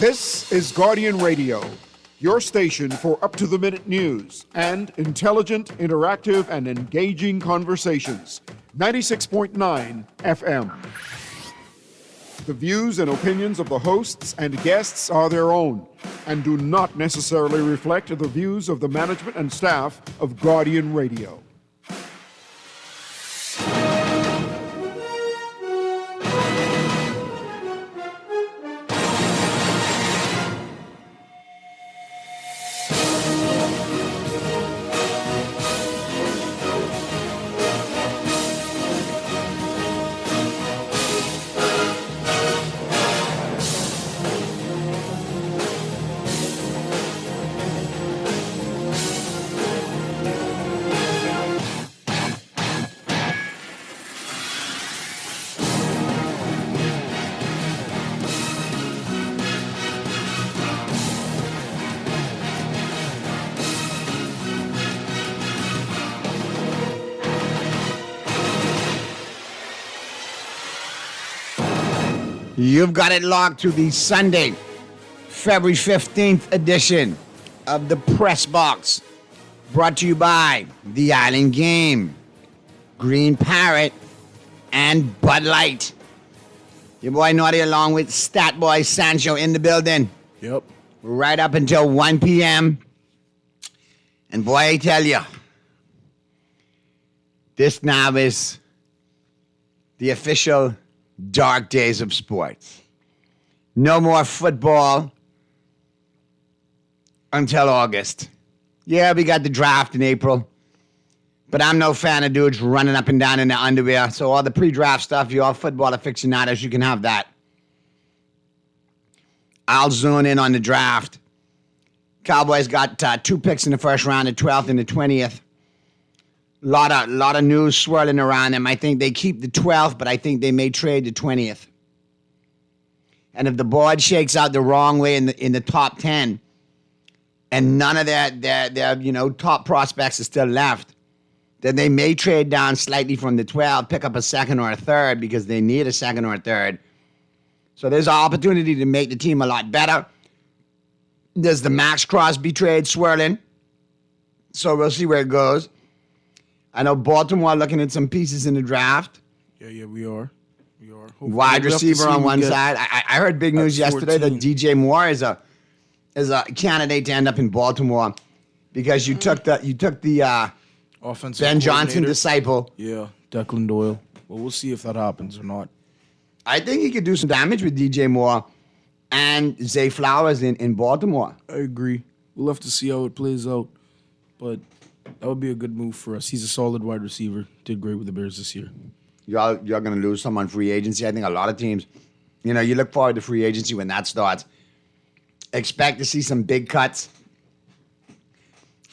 This is Guardian Radio, your station for up-to-the-minute news and intelligent, interactive, and engaging conversations. 96.9 FM. The views and opinions of the hosts and guests are their own and do not necessarily reflect the views of the management and staff of Guardian Radio. You've got it locked to the Sunday, February 15th edition of the Press Box, brought to you by The Island Game, Green Parrot, and Bud Light. Your boy Naughty along with Stat Boy Sancho in the building. Yep. Right up until 1 p.m. And boy, I tell you, this now is the official dark days of sports. No more football until August. Yeah, we got the draft in April, but I'm no fan of dudes running up and down in their underwear. So all the pre-draft stuff, you all football aficionados, you can have that. I'll zone in on the draft. Cowboys got 2 picks in the first round, the 12th and the 20th. Lot of news swirling around them. I think they keep the 12th, but I think they may trade the 20th. And if the board shakes out the wrong way in the top 10, and none of their top prospects are still left, then they may trade down slightly from the 12, pick up a second or a third because they need a second or a third. So there's an opportunity to make the team a lot better. There's the Max Crosby trade swirling. So we'll see where it goes. I know Baltimore looking at some pieces in the draft. Yeah, we are. Hopefully Wide receiver on one side. I heard big news yesterday that DJ Moore is a candidate to end up in Baltimore because you took the offensive Ben Johnson coordinator. disciple. Yeah, Declan Doyle. Well, we'll see if that happens or not. I think he could do some damage with DJ Moore and Zay Flowers in Baltimore. I agree. We'll have to see how it plays out, but that would be a good move for us. He's a solid wide receiver. Did great with the Bears this year. You're going to lose some on free agency. I think a lot of teams, you look forward to free agency when that starts. Expect to see some big cuts.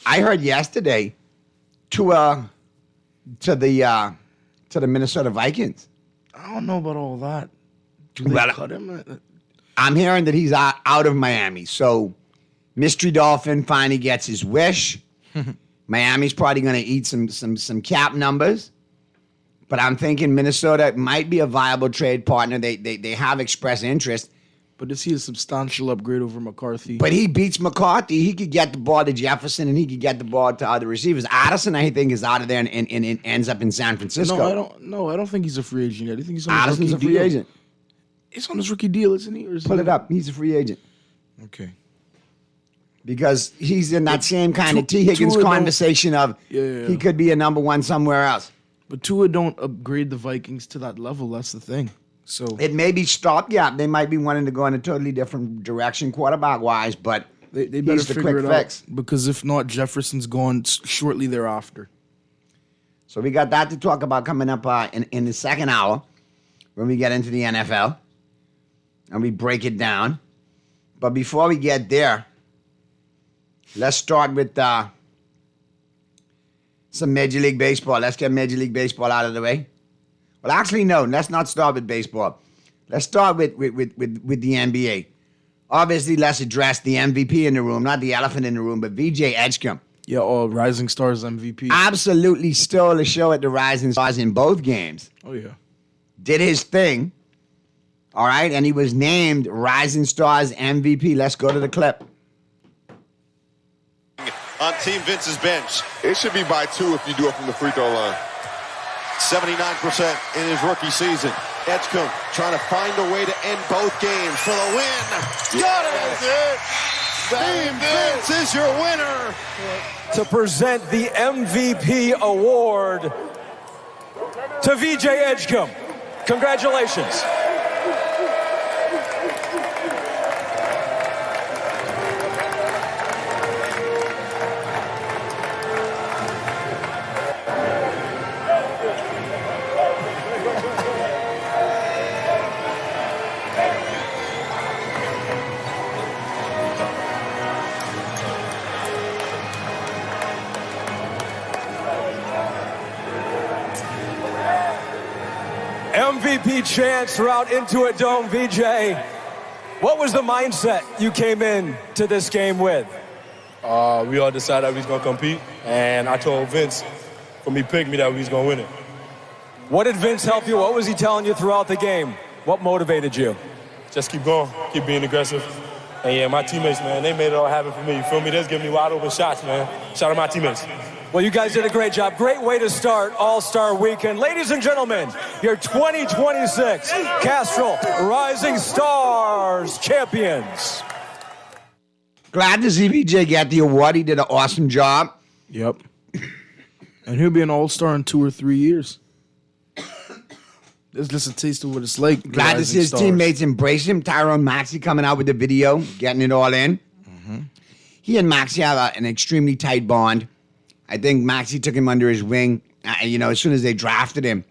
I heard yesterday to the Minnesota Vikings. I don't know about all that. Do they cut him? I'm hearing that he's out of Miami. So Mystery Dolphin finally gets his wish. Miami's probably going to eat some cap numbers. But I'm thinking Minnesota might be a viable trade partner. They have expressed interest. But is he a substantial upgrade over McCarthy? But he beats McCarthy. He could get the ball to Jefferson, and he could get the ball to other receivers. Addison, I think, is out of there and ends up in San Francisco. I don't think he's a free agent yet. I think he's on his Addison's rookie a free deal. agent. He's on his rookie deal, isn't he? Or is Pull it up. He's a free agent. Okay. Because he's in that same kind of T. Higgins conversation of he could be a number one somewhere else. But Tua don't upgrade the Vikings to that level. That's the thing. So it may be stopgap. They might be wanting to go in a totally different direction quarterback-wise, but they better he's the figure quick it fix. out. Because if not, Jefferson's gone shortly thereafter. So we got that to talk about coming up in the second hour when we get into the NFL and we break it down. But before we get there, let's start with some Major League Baseball. Let's get Major League Baseball out of the way. Well, actually, no. Let's not start with baseball. Let's start with the NBA. Obviously, let's address the MVP in the room, not the elephant in the room, but VJ Edgecombe. Yeah, Rising Stars MVP. Absolutely stole the show at the Rising Stars in both games. Oh, yeah. Did his thing. All right, and he was named Rising Stars MVP. Let's go to the clip. On Team Vince's bench. It should be by 2 if you do it from the free throw line. 79% in his rookie season. Edgecombe trying to find a way to end both games for the win. Got it! Team Vince is your winner. To present the MVP award to VJ Edgecombe. Congratulations. MVP chants throughout Intuit Dome. VJ, what was the mindset you came in to this game with? We all decided that we was going to compete, and I told Vince, for me pick me, that we was going to win it. What did Vince help you? What was he telling you throughout the game? What motivated you? Just keep going, keep being aggressive. And yeah, my teammates, man, they made it all happen for me. You feel me? They just giving me wide open shots, man. Shout out my teammates. Well, you guys did a great job. Great way to start All-Star Weekend. Ladies and gentlemen, your 2026 Castrol Rising Stars champions. Glad to see VJ get the award. He did an awesome job. Yep. And he'll be an all-star in 2 or 3 years. It's just a taste of what it's like. Glad to see his teammates embrace him. Tyrone Maxey coming out with the video, getting it all in. Mm-hmm. He and Maxey have an extremely tight bond. I think Maxey took him under his wing, as soon as they drafted him.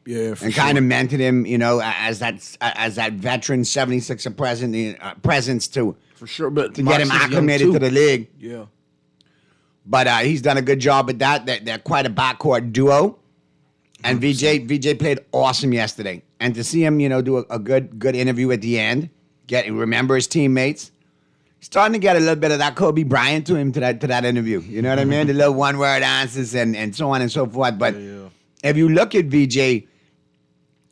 Yeah, for and sure. kind of mentored him, as that veteran 76er presence to For sure, but to get him Maxey's young, acclimated too. to the league. Yeah. But he's done a good job with that. They're quite a backcourt duo. And VJ played awesome yesterday. And to see him, do a good interview at the end, remember his teammates. Starting to get a little bit of that Kobe Bryant to him to that interview. You know what I mean? The little one-word answers and so on and so forth. But if you look at VJ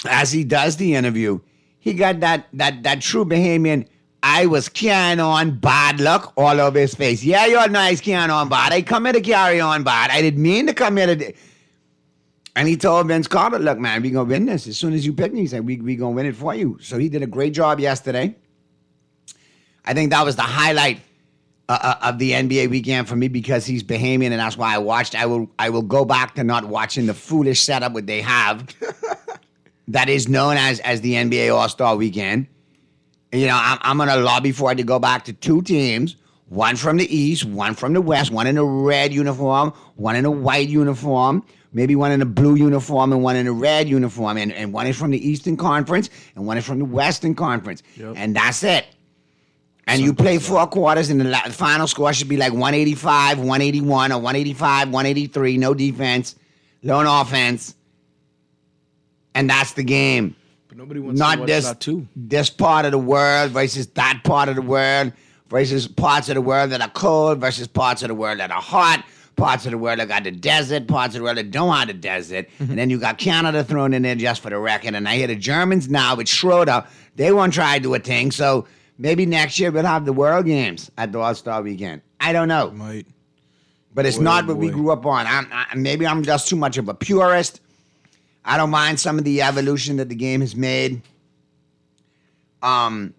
as he does the interview, he got that true Bahamian, I was carrying on bad luck all over his face. Yeah, you all know I was carrying on bad. I come here to carry on bad. I didn't mean to come here to... And he told Vince Carter, look, man, we going to win this. As soon as you pick me, he said, we going to win it for you. So he did a great job yesterday. I think that was the highlight of the NBA weekend for me because he's Bahamian, and that's why I watched. I will go back to not watching the foolish setup that they have that is known as the NBA All-Star Weekend. I'm going to lobby for it to go back to 2 teams, one from the East, one from the West, one in a red uniform, one in a white uniform, maybe one in a blue uniform and one in a red uniform, and one is from the Eastern Conference and one is from the Western Conference. Yep. And that's it. And you play 4 quarters, and the final score should be like 185, 181, or 185, 183, no defense, lone offense. And that's the game. But nobody wants to watch that too. This part of the world versus that part of the world versus parts of the world that are cold versus parts of the world that are hot, parts of the world that got the desert, parts of the world that don't have the desert. And then you got Canada thrown in there just for the record. And I hear the Germans now with Schroeder, they won't try to do a thing. So maybe next year we'll have the World Games at the All-Star Weekend. I don't know. Might. But it's not what we grew up on. Maybe I'm just too much of a purist. I don't mind some of the evolution that the game has made over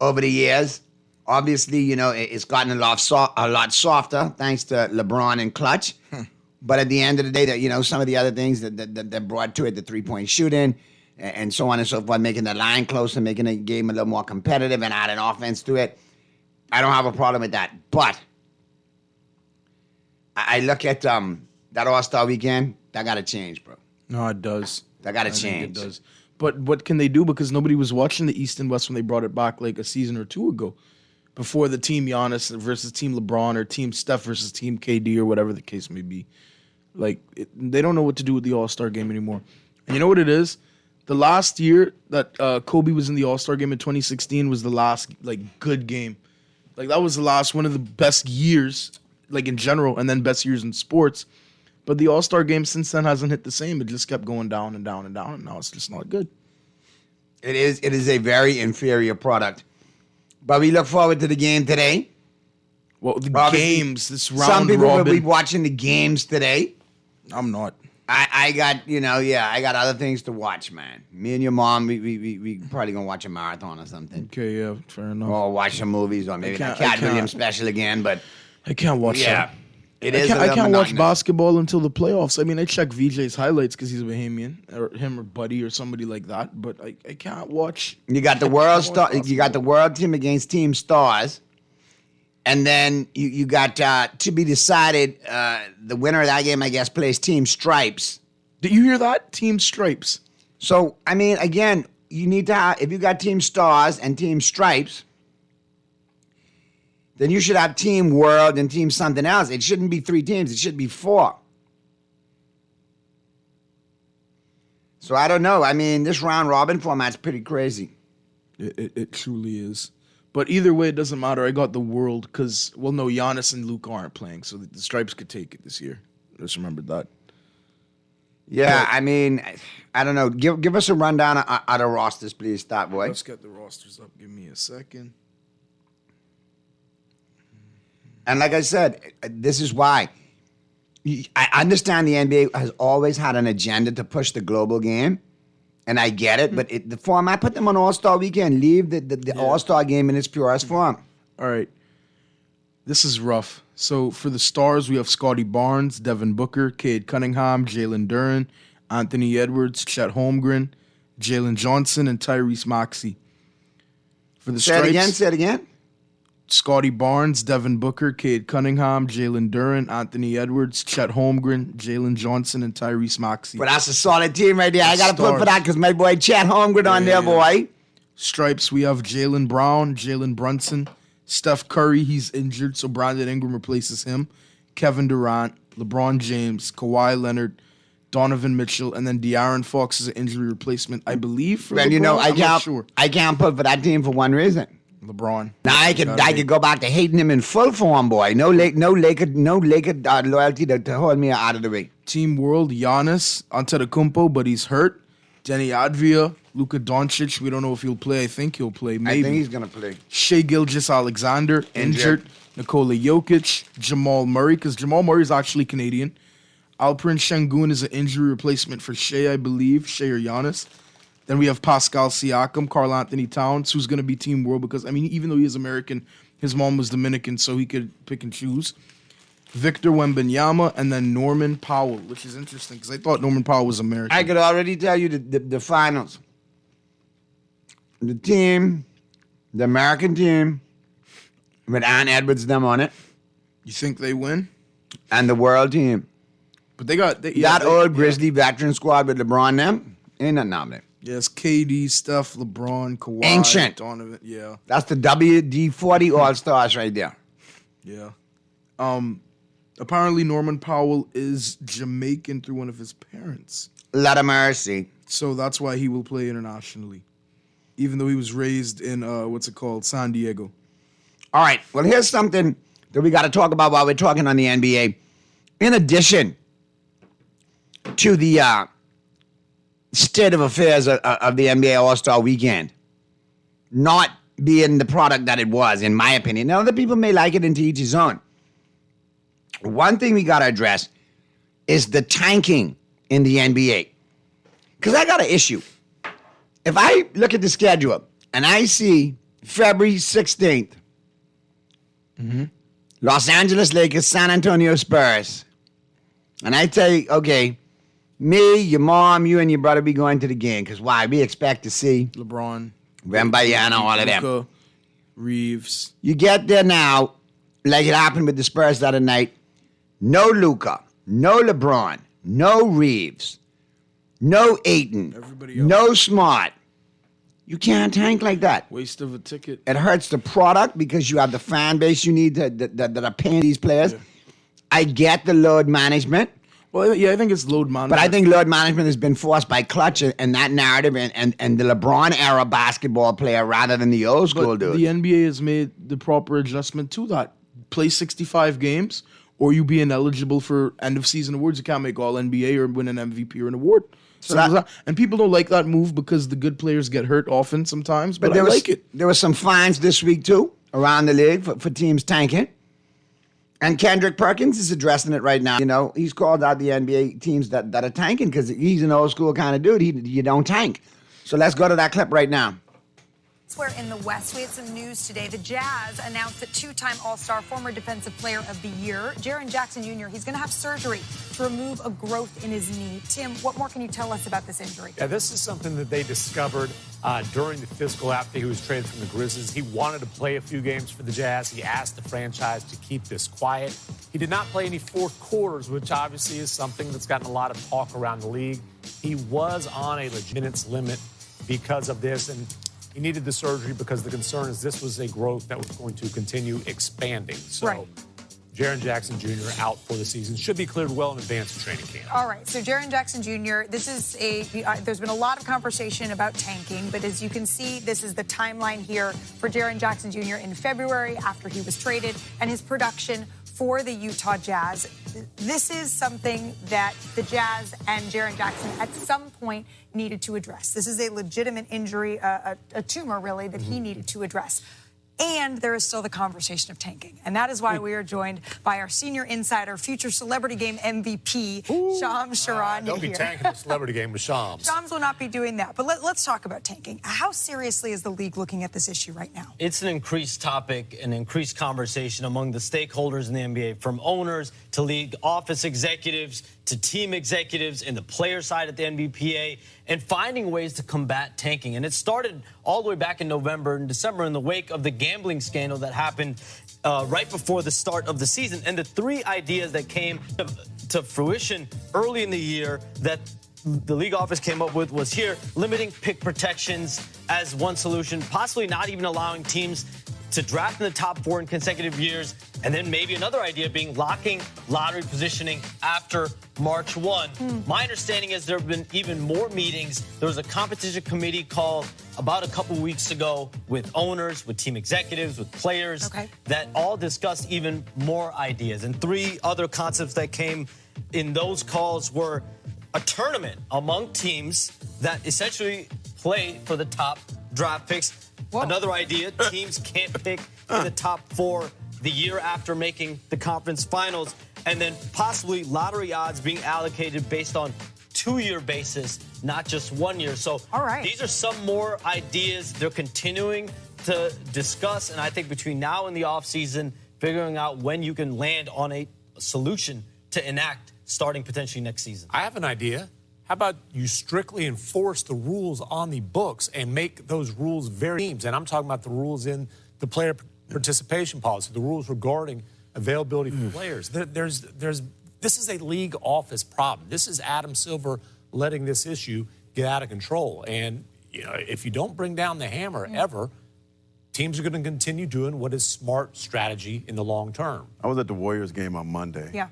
the years. Obviously, it's gotten a lot softer thanks to LeBron and Clutch. But at the end of the day, some of the other things that brought to it, the three-point shooting and so on and so forth, making the line closer, making the game a little more competitive and adding offense to it. I don't have a problem with that. But I look at that All-Star Weekend, that got to change, bro. No, it does. That got to change. It does. But what can they do? Because nobody was watching the East and West when they brought it back like a season or 2 ago. Before the Team Giannis versus Team LeBron or Team Steph versus Team KD or whatever the case may be. They don't know what to do with the All-Star game anymore. And you know what it is? The last year that Kobe was in the All-Star game in 2016 was the last, good game. That was the last one of the best years, in general, and then best years in sports. But the All-Star game since then hasn't hit the same. It just kept going down and down and down, and now it's just not good. It is a very inferior product. But we look forward to the game today. Well, the Obviously, games, this round Some people will be robin. watching the games today. I'm not. I got, I got other things to watch, man. Me and your mom, we probably gonna watch a marathon or something. Okay, yeah, fair enough. Or watch some movies, or maybe the can't- Cat I Williams can't. special again. But I can't watch yeah, that. it I is. can't, a I little can't watch monotonous. basketball until the playoffs. I mean, I check VJ's highlights because he's a Bahamian, or him or Buddy or somebody like that. But I can't watch. You got the world star. You got the world team against Team Stars, and then you got to be decided. The winner of that game, I guess, plays Team Stripes. Did you hear that? Team Stripes. So I mean, again, you need to have, if you got Team Stars and Team Stripes, then you should have Team World and Team something else. It shouldn't be 3 teams. It should be 4. So I don't know. I mean, this round robin format's pretty crazy. It truly is. But either way, it doesn't matter. I got the world because, well, no, Giannis and Luke aren't playing, so the Stripes could take it this year. Just remember that. Yeah, I mean, I don't know. Give us a rundown of the rosters, please, Stat Boy. Let's get the rosters up. Give me a second. And like I said, this is why. I understand the NBA has always had an agenda to push the global game, and I get it. But the format, put them on All-Star Weekend. Leave the All-Star game in its purest form. All right. This is rough. So for the stars, we have Scotty Barnes, Devin Booker, Cade Cunningham, Jalen Duren, Anthony Edwards, Chet Holmgren, Jalen Johnson, and Tyrese Maxey. For the Say it again. Scotty Barnes, Devin Booker, Cade Cunningham, Jalen Duren, Anthony Edwards, Chet Holmgren, Jalen Johnson, and Tyrese Maxey. But that's a solid team right there. I got to put for Stars. that because my boy Chet Holmgren on there, boy. Stripes, we have Jalen Brown, Jalen Brunson, Steph Curry, he's injured, so Brandon Ingram replaces him. Kevin Durant, LeBron James, Kawhi Leonard, Donovan Mitchell, and then De'Aaron Fox is an injury replacement, I believe. For And LeBron. I I'm not sure. can't put for that team for one reason. LeBron. Now I could go back to hating him in full form, boy. No Laker loyalty to hold me out of the way. Team World, Giannis Antetokounmpo, but he's hurt. Denny Advia, Luka Doncic. We don't know if he'll play. I think he'll play. Maybe. I think he's gonna play. Shea Gilgeous-Alexander, injured. Nikola Jokic, Jamal Murray, because Jamal Murray is actually Canadian. Alperen Şengün is an injury replacement for Shea, I believe. Shea or Giannis. Then we have Pascal Siakam, Karl Anthony Towns, who's going to be Team World because, I mean, even though he is American, his mom was Dominican, so he could pick and choose. Victor Wembanyama, and then Norman Powell, which is interesting because I thought Norman Powell was American. I could already tell you the finals. The team, the American team, with Ant Edwards them on it, You think they win? and the world team. But they got Old Grizzly veteran squad with LeBron them, ain't nothing on it. Yes, KD, Steph, LeBron, Kawhi, Ancient. Donovan. Yeah, That's the WD-40 All-Stars right there. yeah. Apparently Norman Powell is Jamaican through one of his parents, Lot of mercy. so that's why he will play internationally, even though he was raised in San Diego. All right, well, here's something that we got to talk about while we're talking on the NBA. In addition to the state of affairs of the NBA All-Star Weekend not being the product that it was, in my opinion. Now, other people may like it, and to each his own. One thing we got to address is the tanking in the NBA. Because I got an issue. If I look at the schedule and I see February 16th, Los Angeles Lakers, San Antonio Spurs, and I tell you, okay, me, your mom, you, and your brother be going to the game. Because why? We expect to see LeBron, Wembanyama, all of them. Luka, Reeves. You get there now, like it happened with the Spurs the other night. No Luka, no LeBron, no Reeves, no Ayton, Everybody else. no Smart. You can't tank like that. Waste of a ticket. It hurts the product because you have the fan base you need that are paying these players. Yeah. I get the load management. Well, yeah, I think it's load management. But I think load management has been forced by Clutch and that narrative and the LeBron era basketball player rather than the old school dude. the NBA has made the proper adjustment to that. Play 65 games, or you be ineligible for end of season awards. You can't make All NBA or win an MVP or an award. And people don't like that move because the good players get hurt often sometimes, but I like it. There were some fines this week, too, around the league for teams tanking. And Kendrick Perkins is addressing it right now. You know, he's called out the NBA teams that are tanking because he's an old school kind of dude. You don't tank. So let's go to that clip right now. Elsewhere in the West, we had some news today. The Jazz announced that two-time All-Star, former Defensive Player of the Year, Jaren Jackson Jr., he's going to have surgery to remove a growth in his knee. Tim, what more can you tell us about this injury? Yeah, this is something that they discovered during the physical after he was traded from the Grizzlies. He wanted to play a few games for the Jazz. He asked the franchise to keep this quiet. He did not play any fourth quarters, which obviously is something that's gotten a lot of talk around the league. He was on a minutes limit because of this, and he needed the surgery because the concern is this was a growth that was going to continue expanding. So right. Jaren Jackson Jr. out for the season. Should be cleared well in advance of training camp. All right, so Jaren Jackson Jr., this is there's been a lot of conversation about tanking, but as you can see, this is the timeline here for Jaren Jackson Jr. in February after he was traded and his production for the Utah Jazz. This is something that the Jazz and Jaren Jackson at some point needed to address. This is a legitimate injury, a tumor really, that he needed to address. And there is still the conversation of tanking. And that is why we are joined by our senior insider, future Celebrity Game MVP, Shams Charania. Don't be tanking the Celebrity Game with Shams. Shams will not be doing that. But let's talk about tanking. How seriously is the league looking at this issue right now? It's an increased topic, an increased conversation among the stakeholders in the NBA, from owners to league office executives to team executives and the player side at the NBPA, and finding ways to combat tanking. And it started all the way back in November and December in the wake of the gambling scandal that happened right before the start of the season. And the three ideas that came to fruition early in the year that the league office came up with was here, limiting pick protections as one solution, possibly not even allowing teams to draft in the top 4 in consecutive years, and then maybe another idea being locking lottery positioning after March 1. My understanding is there have been even more meetings. There was a competition committee called about a couple weeks ago with owners, with team executives, with players, that all discussed even more ideas. And 3 other concepts that came in those calls were a tournament among teams that essentially play for the top draft picks. Whoa. Another idea, teams can't pick in the top 4 the year after making the conference finals, and then possibly lottery odds being allocated based on 2-year basis, not just 1 year. So these are some more ideas they're continuing to discuss, and I think between now and the offseason, figuring out when you can land on a solution to enact starting potentially next season. I have an idea. How about you strictly enforce the rules on the books and make those rules very teams? And I'm talking about the rules in the player participation policy, the rules regarding availability for players. This is a league office problem. This is Adam Silver letting this issue get out of control. And you know, if you don't bring down the hammer ever, teams are going to continue doing what is smart strategy in the long term. I was at the Warriors game on Monday. Yeah.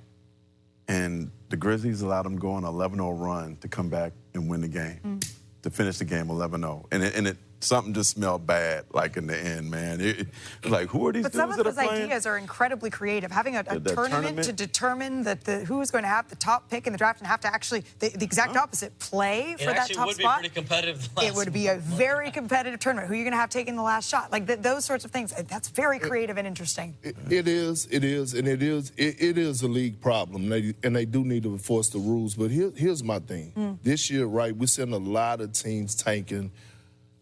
And the Grizzlies allowed them to go on an 11-0 run to come back and win the game, to finish the game 11-0. And something just smelled bad, like in the end, man. It like, who are these dudes that are playing? But some of those ideas are incredibly creative. Having a tournament to determine who is going to have the top pick in the draft and have to actually, the exact opposite, play for that top spot. It would be pretty competitive. It would be a very competitive tournament. Who are you going to have taking the last shot? Like those sorts of things. That's very creative and interesting. It is a league problem, and they do need to enforce the rules. But here's my thing. This year, right, we're seeing a lot of teams tanking.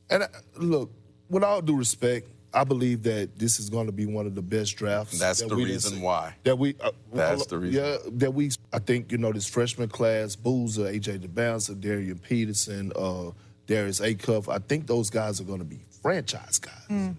And look, with all due respect, I believe that this is going to be one of the best drafts. That's the reason why. That's the reason. Yeah, I think, this freshman class, Boozer, A.J. DeBouncer, Darian Peterson, Darius Acuff, I think those guys are going to be franchise guys.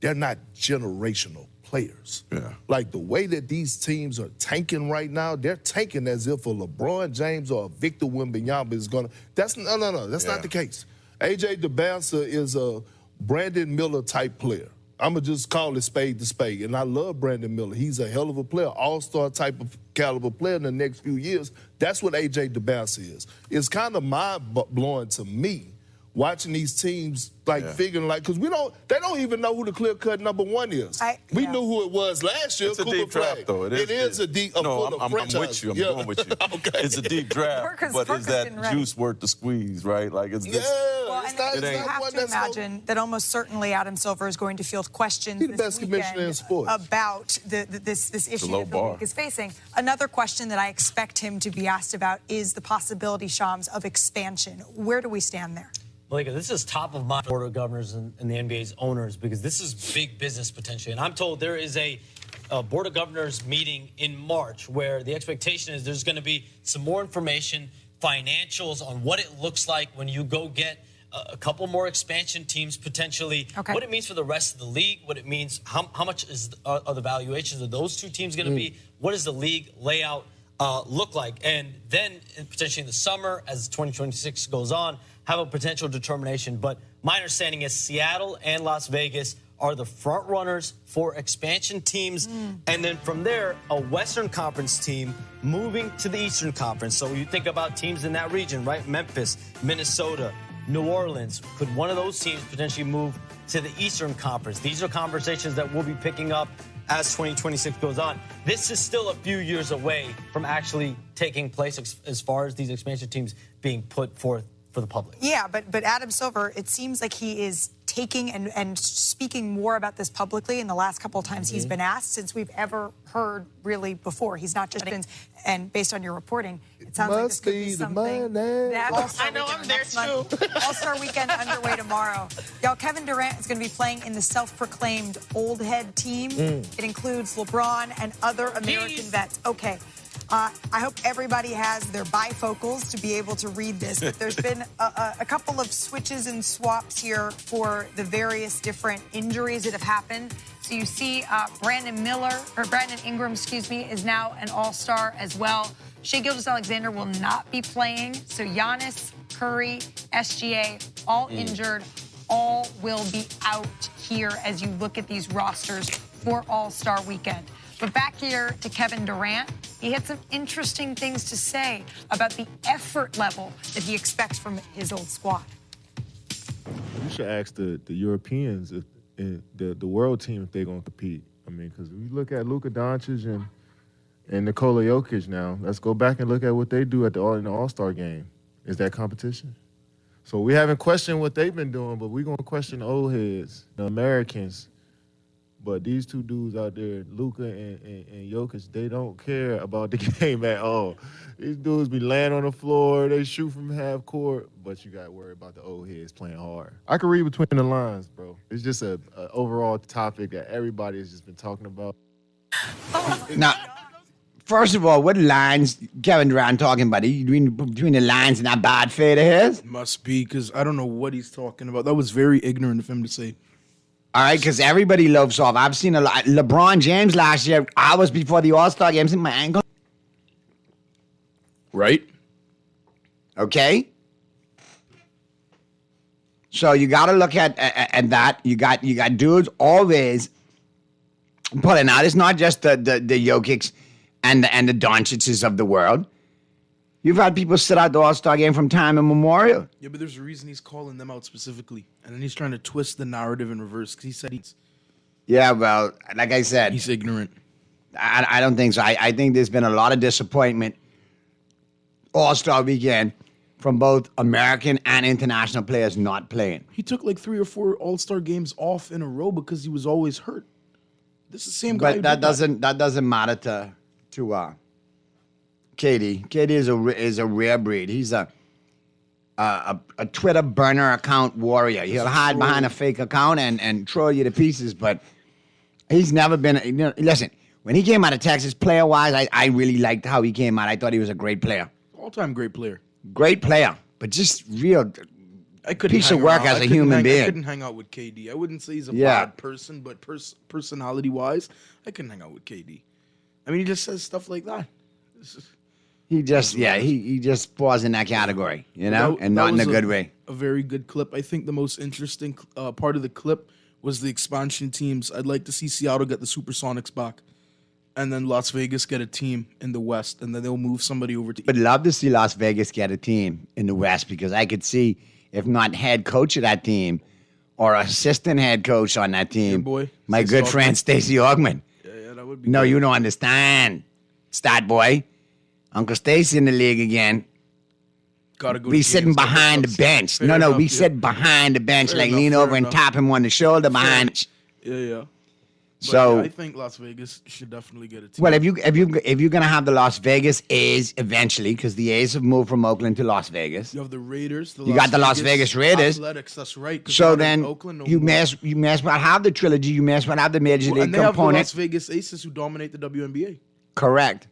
They're not generational players. Yeah. Like the way that these teams are tanking right now, they're tanking as if a LeBron James or a Victor Wembanyama is going to. That's not the case. A.J. DeBouncer is a Brandon Miller type player. I'm going to just call it spade to spade. And I love Brandon Miller. He's a hell of a player, all-star type of caliber player in the next few years. That's what A.J. DeBouncer is. It's kind of mind-blowing to me watching these teams figuring because they don't even know who the clear-cut number one is. We knew who it was last year. It's a Cooper deep draft, Flag. though. It is a deep. No, I'm with you. I'm going with you. Okay. It's a deep draft, but is that juice worth the squeeze, right? Like, it's this. Well, and you have to imagine that almost certainly Adam Silver is going to field questions He's the best commissioner in sports. about this issue low that the bar. league is facing. Another question that I expect him to be asked about is the possibility, Shams, of expansion. Where do we stand there? Malika, this is top of mind for board of governors and the NBA's owners because this is big business potentially. And I'm told there is a board of governors meeting in March where the expectation is there's going to be some more information, financials on what it looks like when you go get a couple more expansion teams potentially, what it means for the rest of the league, what it means, how much are the valuations of those two teams going to be, what does the league layout look like? And then potentially in the summer, as 2026 goes on, have a potential determination. But my understanding is Seattle and Las Vegas are the front runners for expansion teams. And then from there, a Western Conference team moving to the Eastern Conference. So you think about teams in that region, right? Memphis, Minnesota, New Orleans. Could one of those teams potentially move to the Eastern Conference? These are conversations that we'll be picking up as 2026 goes on. This is still a few years away from actually taking place as far as these expansion teams being put forth for the public. Yeah, but Adam Silver, it seems like he is taking and speaking more about this publicly in the last couple of times he's been asked since we've ever heard really before. He's not just been, and based on your reporting, it sounds like this could be something that I know I'm there too. All-Star Weekend underway tomorrow. Y'all, Kevin Durant is going to be playing in the self-proclaimed old head team. It includes LeBron and other American vets. Okay. I hope everybody has their bifocals to be able to read this. But there's been a couple of switches and swaps here for the various different injuries that have happened. So you see Brandon Ingram, is now an all-star as well. Shai Gilgeous-Alexander will not be playing. So Giannis, Curry, SGA, all injured. All will be out here as you look at these rosters for All-Star Weekend. But back here to Kevin Durant, he had some interesting things to say about the effort level that he expects from his old squad. You should ask the Europeans, if the world team, if they're going to compete. I mean, because we look at Luka Doncic and Nikola Jokic now. Let's go back and look at what they do in the All-Star game. Is that competition? So we haven't questioned what they've been doing, but we're going to question the old heads, the Americans. But these two dudes out there, Luka and Jokic, they don't care about the game at all. These dudes be laying on the floor, they shoot from half court, but you got to worry about the old heads playing hard. I can read between the lines, bro. It's just an overall topic that everybody has just been talking about. Now, first of all, what lines Kevin Durant talking about? He between the lines and that bad fade of his? Must be, because I don't know what he's talking about. That was very ignorant of him to say. All right, because everybody loves off. I've seen a lot. LeBron James last year, hours before the All-Star games, in my ankle. Right. Okay. So you got to look at that. You got dudes always pulling out. It's not just the Jokics and the Doncic's of the world. You've had people sit out the All-Star game from time immemorial. Yeah, but there's a reason he's calling them out specifically. And then he's trying to twist the narrative in reverse because he said he's... Yeah, well, like I said... He's ignorant. I don't think so. I think there's been a lot of disappointment All-Star weekend from both American and international players not playing. He took like 3 or 4 All-Star games off in a row because he was always hurt. This is the same guy. But that doesn't matter to KD. KD is a rare breed. He's a Twitter burner account warrior. He'll hide behind a fake account and throw you to pieces, but he's never been... listen, when he came out of Texas, player-wise, I really liked how he came out. I thought he was a great player. All-time great player. Great player, but just real piece of work as a human being. I couldn't hang out with KD. I wouldn't say he's a bad person, but personality-wise, I couldn't hang out with KD. I mean, he just says stuff like that. He just falls in that category, and not in a good way. A very good clip. I think the most interesting part of the clip was the expansion teams. I'd like to see Seattle get the Supersonics back, and then Las Vegas get a team in the West, and then they'll move somebody over to... I'd love to see Las Vegas get a team in the West because I could see if not head coach of that team or assistant head coach on that team. boy, my Stacey good friend Augmon. Stacey Augmon. Yeah, that would be. No, good. you don't understand, stat boy. Uncle Stacey in the league again. Gotta go We to sitting games. behind the That's bench. fair No, enough, we yeah. sit behind the bench, Fair like enough, lean fair over and enough. tap him on the shoulder behind. Yeah. But So, yeah, I think Las Vegas should definitely get a team. well, if you're gonna have the Las Vegas A's eventually, because the A's have moved from Oakland to Las Vegas. You have the Raiders. You got the Las Vegas Raiders. Athletics, that's right. 'cause So they're not in then Oakland no you more. may as well have the trilogy. You may as well have the Major Well, League and they have the component. Las Vegas Aces who dominate the WNBA. Correct.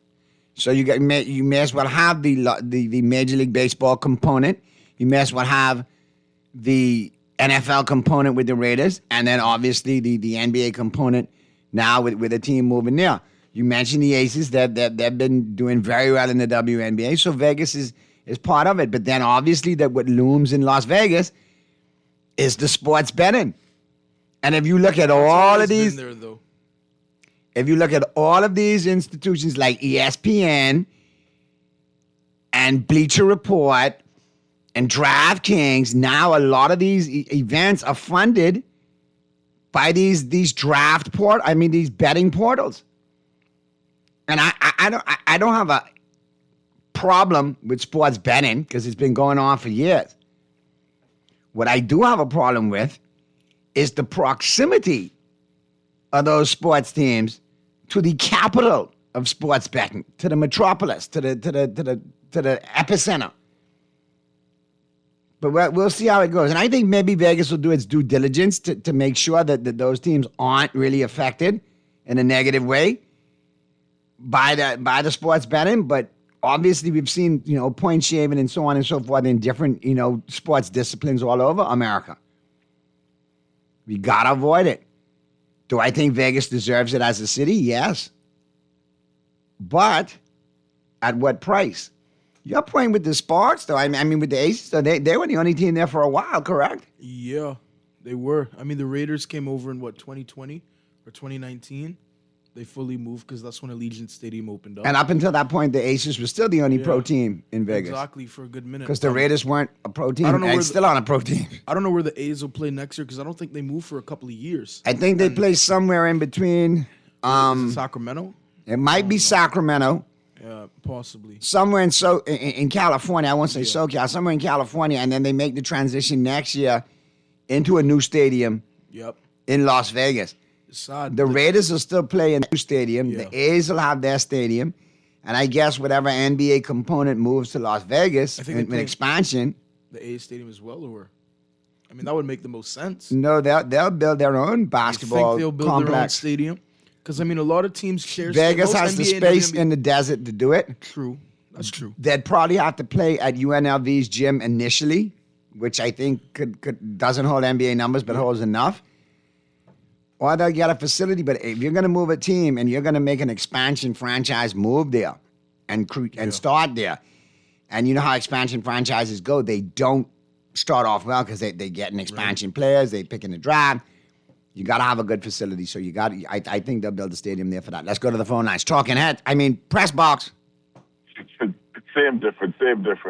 So you may as well have the Major League Baseball component. You may as well have the NFL component with the Raiders, and then obviously the NBA component now with a team moving there. You mentioned the Aces that they've been doing very well in the WNBA, so Vegas is part of it. But then obviously that what looms in Las Vegas is the sports betting. And if you look at all of Always been these, there, though. if you look at all of these institutions like ESPN and Bleacher Report and DraftKings, now a lot of these events are funded by these these betting portals. And I don't have a problem with sports betting because it's been going on for years. What I do have a problem with is the proximity of those sports teams to the capital of sports betting, to the metropolis, to the epicenter. But we'll see how it goes. And I think maybe Vegas will do its due diligence to make sure that those teams aren't really affected in a negative way by the sports betting. But obviously we've seen, point shaving and so on and so forth in different, sports disciplines all over America. We got to avoid it. Do I think Vegas deserves it as a city? Yes. But at what price? You're playing with the Sparks, though. I mean, with the Aces, though, they were the only team there for a while, correct? Yeah, they were. I mean, the Raiders came over in, 2020 or 2019? They fully moved because that's when Allegiant Stadium opened up. And up until that point, the Aces were still the only pro team in Vegas. Exactly, for a good minute. Because the Raiders weren't a pro team. I don't know and where still on a pro team. I don't know where the A's will play next year because I don't think they move for a couple of years. I think they play somewhere in between. Is it Sacramento? It might be Sacramento. Yeah, possibly. Somewhere in California, I won't say SoCal, somewhere in California, and then they make the transition next year into a new stadium in Las Vegas. It's sad. The Raiders will still play in the new stadium. Yeah. The A's will have their stadium. And I guess whatever NBA component moves to Las Vegas I think they with play- expansion, The A's stadium as well, or? I mean, that would make the most sense. no, they'll build their own I basketball think they'll build their own complex. stadium. Because, I mean, a lot of teams share... Vegas most has the NBA and space WNBA in the desert to do it. True. That's true. They'd probably have to play at UNLV's gym initially, which I think could doesn't hold NBA numbers but holds enough. Or they'll get a facility. But if you're going to move a team and you're going to make an expansion franchise move there and start there, and you know how expansion franchises go, they don't start off well because they get an expansion players, they pick in the draft. You got to have a good facility. So I think they'll build a stadium there for that. Let's go to the phone lines. Talking head. Press box. Same difference.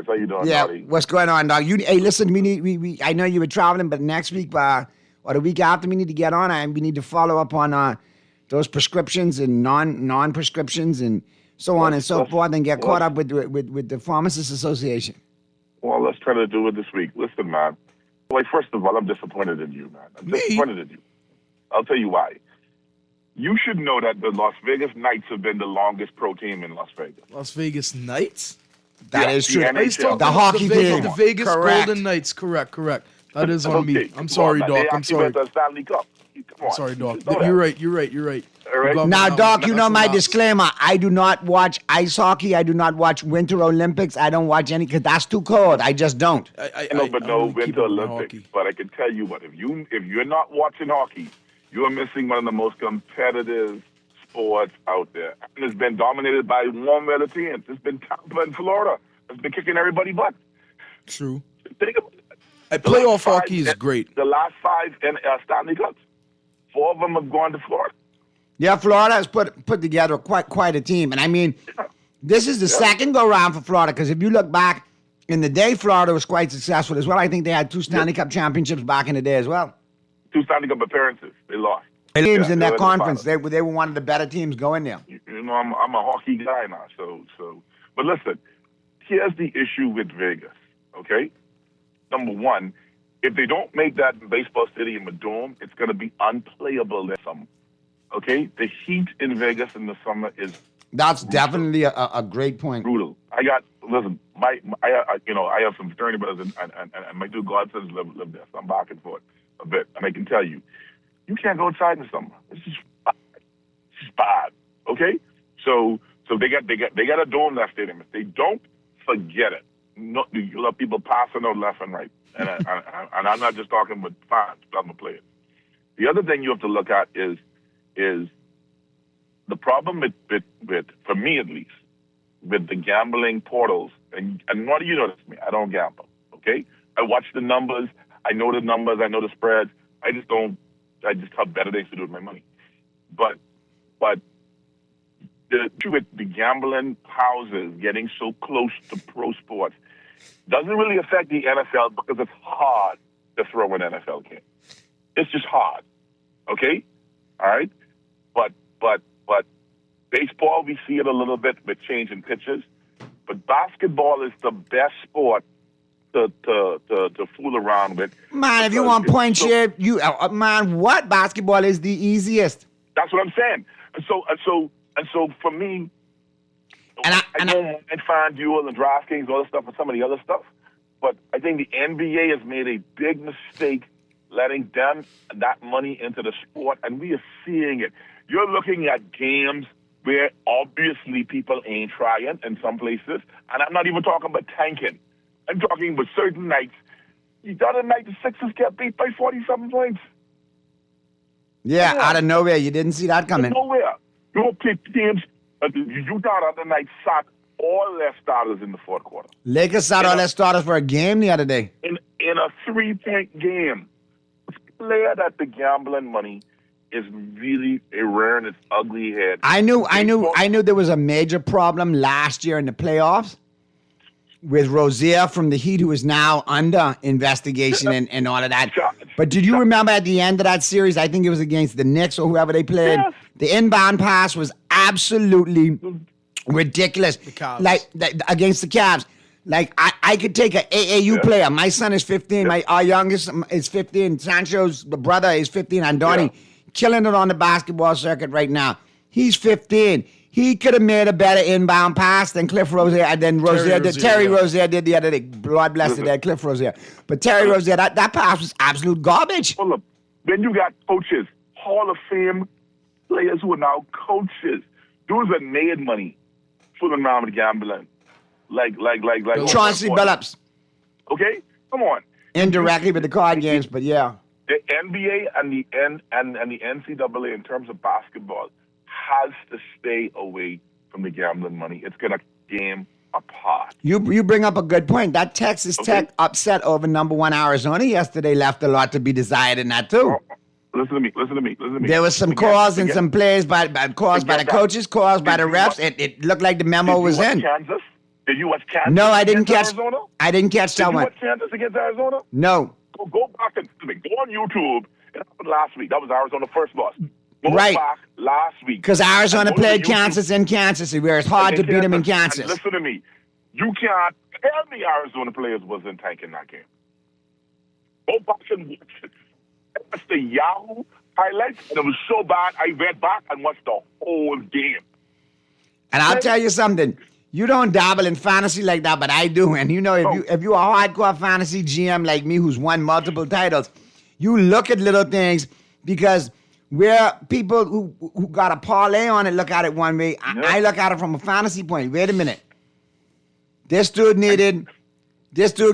How you doing, Yeah, Marty? what's going on, dog? Hey, listen, we I know you were traveling, but next week or the week after, we need to get on, and we need to follow up on those prescriptions and non-prescriptions and so on and so forth, and get caught up with the Pharmacists Association. Well, let's try to do it this week. Listen, man. Like, first of all, I'm disappointed in you, man. I'm disappointed in you. I'll tell you why. You should know that the Las Vegas Knights have been the longest pro team in Las Vegas. Las Vegas Knights? That is true. The He's talking The about hockey the team. The Vegas Correct. Golden Knights. Correct. That is on me. Okay, I'm sorry, come on, Doc. man. I'm They sorry. actually went to the Stanley Cup. Come on. Sorry, Doc. You know that. You're right. All right. Go Now, on, Doc, you know that's my enough. disclaimer. I do not watch ice hockey. I do not watch Winter Olympics. I don't watch any because that's too cold. I just don't. No Winter Olympics. But I can tell you what, if you're not watching hockey, you are missing one of the most competitive sports out there. And it's been dominated by warm weather teams. It's been Tampa and Florida. It's been kicking everybody butt. True. Think about it. Playoff hockey is great. The last 5 Stanley Cups, 4 of them have gone to Florida. Yeah, Florida has put together quite a team. And I mean, this is the second go round for Florida because if you look back In the day, Florida was quite successful as well. I think they had 2 Stanley Cup championships back in the day as well. 2 Stanley Cup appearances. They lost. Teams in they that were conference, the they were one of the better teams going there. You know, I'm a hockey guy now, so. But listen, here's the issue with Vegas. Okay, number one, if they don't make that baseball stadium a dome, it's going to be unplayable this summer. Okay, the heat in Vegas in the summer is. That's definitely a great point. Brutal. I have some fraternity brothers, and my two godsons live there, so I'm back and forth a bit, and I can tell you, you can't go outside in the summer. It's just bad. Okay, so they got a dome that stadium. If they don't, forget it. No, you'll have people passing out left and right, and I'm not just talking with fans, I'm talking with players. The other thing you have to look at is the problem with for me at least, with the gambling portals, and what do you know this me? I don't gamble, okay? I watch the numbers, I know the numbers, I know the spreads. I just have better things to do with my money. But the issue with the gambling houses getting so close to pro sports doesn't really affect the NFL because it's hard to throw an NFL game. It's just hard, okay? All right? But baseball, we see it a little bit with changing pitches. But basketball is the best sport to fool around with. Man, if you want point share, what basketball is the easiest? That's what I'm saying. And so for me, I don't mind FanDuel and DraftKings and all this stuff and some of the other stuff. But I think the NBA has made a big mistake letting them that money into the sport, and we are seeing it. You're looking at games where obviously people ain't trying in some places, and I'm not even talking about tanking. I'm talking about certain nights. The other night, the Sixers get beat by 47 points. Yeah, out of nowhere. You didn't see that coming. Out of nowhere. Your teams, Utah the other night sat all their starters in the fourth quarter. Lakers sat all their starters for a game the other day. In a 3-point game. It's clear that the gambling money is really rearing its ugly head. I knew there was a major problem last year in the playoffs with Rozier from the Heat, who is now under investigation and all of that. But did you remember at the end of that series, I think it was against the Knicks or whoever they played, the inbound pass was absolutely ridiculous. Like against the Cavs. Like, I could take an AAU player. My son is 15. Our youngest is 15. Sancho's brother is 15. Andoni, killing it on the basketball circuit right now. He's 15. He could have made a better inbound pass than Cliff Rozier, and then Terry Rozier did the other day. Lord bless it, Cliff Rozier. But Terry Rozier, that pass was absolute garbage. Well, look, then you got coaches, Hall of Fame players who are now coaches. Those are made money fooling around with gambling. Like Chauncey Billups. Okay? Come on. Indirectly with the card games, but yeah. The NBA and the NCAA in terms of basketball has to stay away from the gambling money. It's going to game apart. You bring up a good point. That Texas Tech upset over number 1 Arizona yesterday left a lot to be desired in that too. Listen to me. There was some calls and some plays caused by the coaches, caused by the refs. It looked like the memo was in. Kansas? Did you watch Kansas? No, I didn't catch. Arizona? I didn't catch that one. Did you watch Kansas against Arizona? No. Go back and go on YouTube. It happened last week. That was Arizona's first loss. Go right. back last week. Because Arizona played Kansas in Kansas, where it's hard to beat them in Kansas. And listen to me. You can't tell me Arizona players wasn't tanking that game. Go back and watch it. That's the Yahoo highlights, and it was so bad, I went back and watched the whole game. And I'll tell you something. You don't dabble in fantasy like that, but I do. And you know, if you're a hardcore fantasy GM like me who's won multiple titles, you look at little things because where people who got a parlay on it look at it one way, I look at it from a fantasy point. Wait a minute. This dude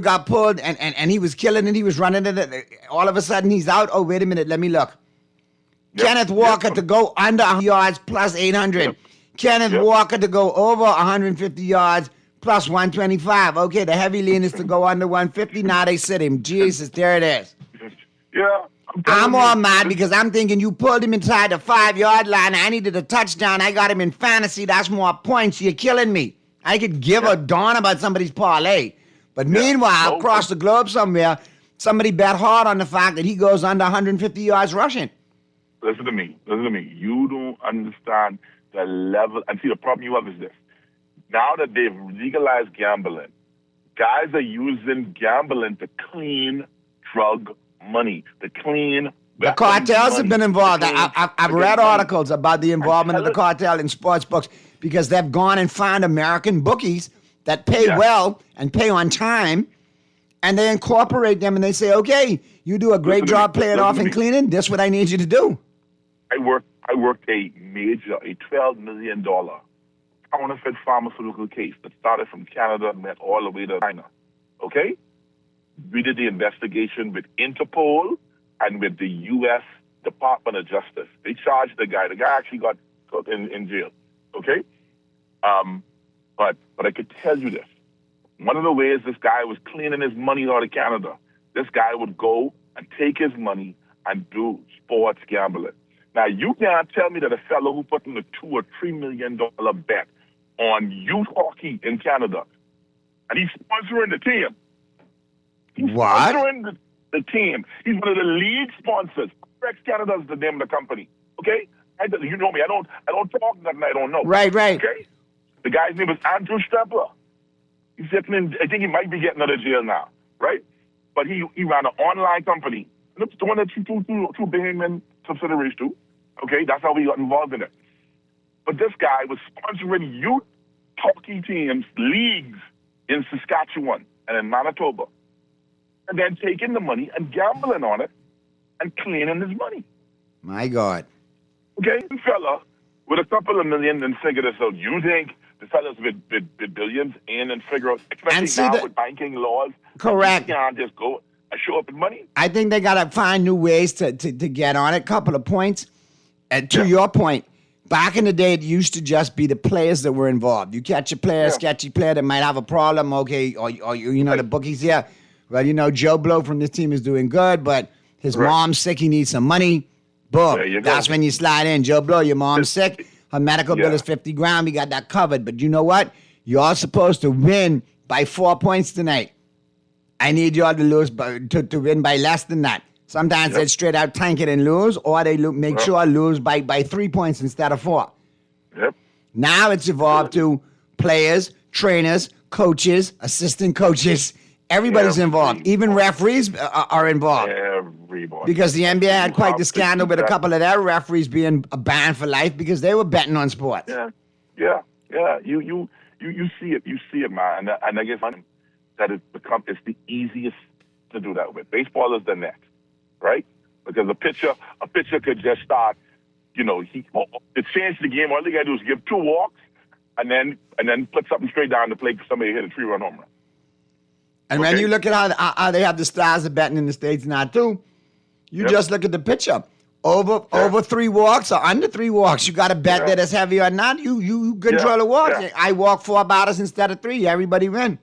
got pulled and he was killing it. He was running it. All of a sudden he's out. Oh, wait a minute. Let me look. Yep. Kenneth Walker to go under yards plus 800. Yep. Kenneth Walker to go over 150 yards plus 125. Okay, the heavy lean is to go under 150. Now they sit him. Jesus, there it is. Yeah. I'm all mad because I'm thinking you pulled him inside the 5-yard line. I needed a touchdown. I got him in fantasy. That's more points. You're killing me. I could give a darn about somebody's parlay. But meanwhile, across the globe somewhere, somebody bet hard on the fact that he goes under 150 yards rushing. Listen to me. You don't understand the level. And see, the problem you have is this. Now that they've legalized gambling, guys are using gambling to clean drug money, to clean the cartels have been involved. I've read articles about the involvement of the cartel in sports books because they've gone and found American bookies that pay well and pay on time, and they incorporate them and they say, okay, you do a great job playing off and cleaning. This is what I need you to do. I worked a $12 million counterfeit pharmaceutical case that started from Canada and went all the way to China. Okay? We did the investigation with Interpol and with the U.S. Department of Justice. They charged the guy. The guy actually got in jail. Okay? But I could tell you this. One of the ways this guy was cleaning his money out of Canada, this guy would go and take his money and do sports gambling. Now, you can't tell me that a fellow who put in a $2 or $3 million bet on youth hockey in Canada, and he's sponsoring the team. What? Sponsoring the team. He's one of the lead sponsors. Rex Canada is the name of the company. Okay? You know me. I don't talk nothing I don't know. Right. Okay? The guy's name is Andrew Stepler. He's sitting in, I think he might be getting out of jail now, right? But he ran an online company. And it's the one that two Bahamian subsidiaries too. Okay? That's how we got involved in it. But this guy was sponsoring youth hockey teams, leagues in Saskatchewan and in Manitoba. And then taking the money and gambling on it and cleaning his money. My God. Okay? Fella with a couple of million and figure this out. You think the fellas with billions in and figure out, especially now with banking laws. Correct. You can't just go and show up with money. I think they got to find new ways to get on it. Couple of points. And to your point, back in the day, it used to just be the players that were involved. You catch a player, sketchy player that might have a problem, okay, or you know, the bookies here. Well, you know, Joe Blow from this team is doing good, but his mom's sick, he needs some money. Boom. That's when you slide in. Joe Blow, your mom's sick. Her medical bill is $50,000. We got that covered. But you know what? You're supposed to win by 4 points tonight. I need y'all to lose to win by less than that. Sometimes they straight out tank it and lose, or they make sure lose by 3 points instead of 4. Yep. Now it's evolved to players, trainers, coaches, assistant coaches. Everybody's involved. Even referees are involved. Everybody. Because the NBA had quite the scandal with a couple of their referees being banned for life because they were betting on sports. Yeah. You see it. You see it, man. And I guess that it's the easiest to do that with. Baseball is the next, right? Because a pitcher could just start, you know, to change the game. All they gotta do is give 2 walks and then put something straight down the plate for somebody to hit a 3-run home run. And when you look at how they have the styles of betting in the States now too, you just look at the pitcher. Over 3 walks or under 3 walks. You got to bet that it's heavy or not. You control the walks. I walk 4 batters instead of 3. Everybody wins.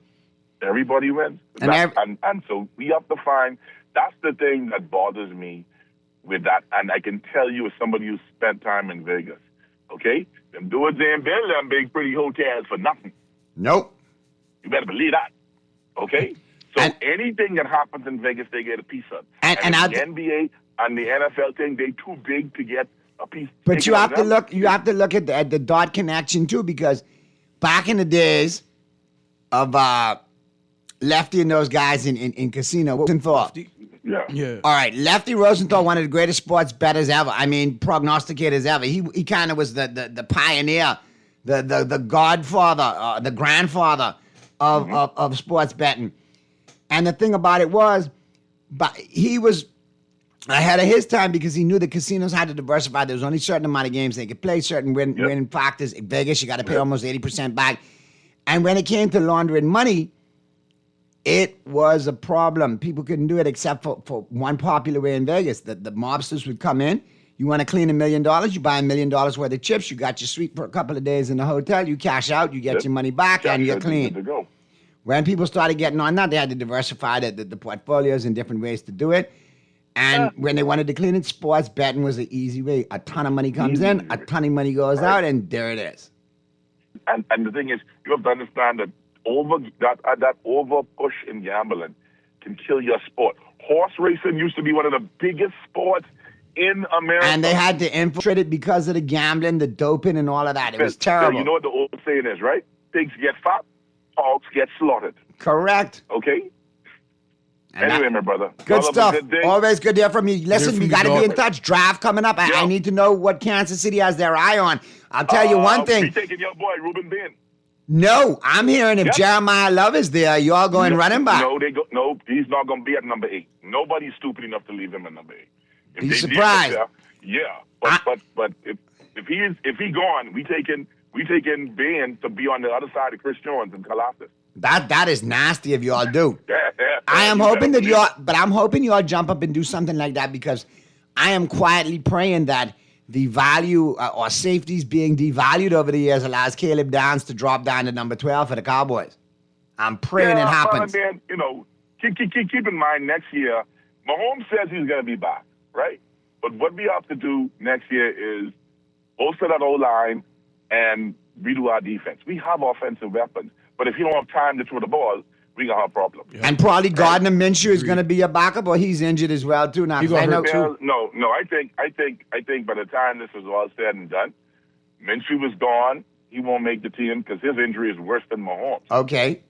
Everybody wins. And so we have to find, that's the thing that bothers me with that. And I can tell you as somebody who spent time in Vegas, okay? Them dudes ain't built them big pretty hotels for nothing. Nope. You better believe that. Okay? So anything that happens in Vegas, they get a piece of. And the NBA and the NFL thing, they too big to get a piece. But you have to look. You have to look at the dot connection too, because back in the days of Lefty and those guys in casino, Rosenthal. Yeah. All right, Lefty Rosenthal, one of the greatest sports bettors ever. I mean, prognosticators ever. He kind of was the pioneer, the godfather, the grandfather of sports betting. And the thing about it was, he was ahead of his time because he knew the casinos had to diversify. There was only a certain amount of games they could play, certain win factors. In Vegas, you got to pay almost 80% back. And when it came to laundering money, it was a problem. People couldn't do it except for one popular way in Vegas. The mobsters would come in. You want to clean $1 million, you buy $1 million worth of chips, you got your suite for a couple of days in the hotel, you cash out, you get your money back, and you're clean. When people started getting on that, they had to diversify the portfolios and different ways to do it. And when they wanted to clean it, sports betting was an easy way. A ton of money comes in, a ton of money goes out, and there it is. And the thing is, you have to understand that over push in gambling can kill your sport. Horse racing used to be one of the biggest sports in America. And they had to infiltrate it because of the gambling, the doping, and all of that. It was terrible. You know what the old saying is, right? Pigs get fat, hogs get slaughtered. Correct. Okay? Anyway, my brother. Good stuff. Always good to hear from you. Listen, we got to be in touch. Draft coming up. I need to know what Kansas City has their eye on. I'll tell you one thing. We taking your boy, Ruben Bain. No, I'm hearing if Jeremiah Love is there, you all going running back. No, he's not going to be at number 8. Nobody's stupid enough to leave him at number 8. Be surprised. But if he gone, we taking Bain to be on the other side of Chris Jones and Kalafdis. That is nasty if y'all do. I am hoping that I'm hoping y'all jump up and do something like that, because I am quietly praying that the value or safeties being devalued over the years allows Caleb Downs to drop down to number 12 for the Cowboys. I'm praying it happens. But, man, keep in mind next year, Mahomes says he's going to be back, right? But what we have to do next year is bolster that O-line and redo our defense. We have offensive weapons, but if you don't have time to throw the ball, we're going to have a problem. And probably Gardner Minshew is going to be a backup, or he's injured as well, too. Now, I know too. No. I think by the time this is all said and done, Minshew is gone. He won't make the team because his injury is worse than Mahomes. Okay.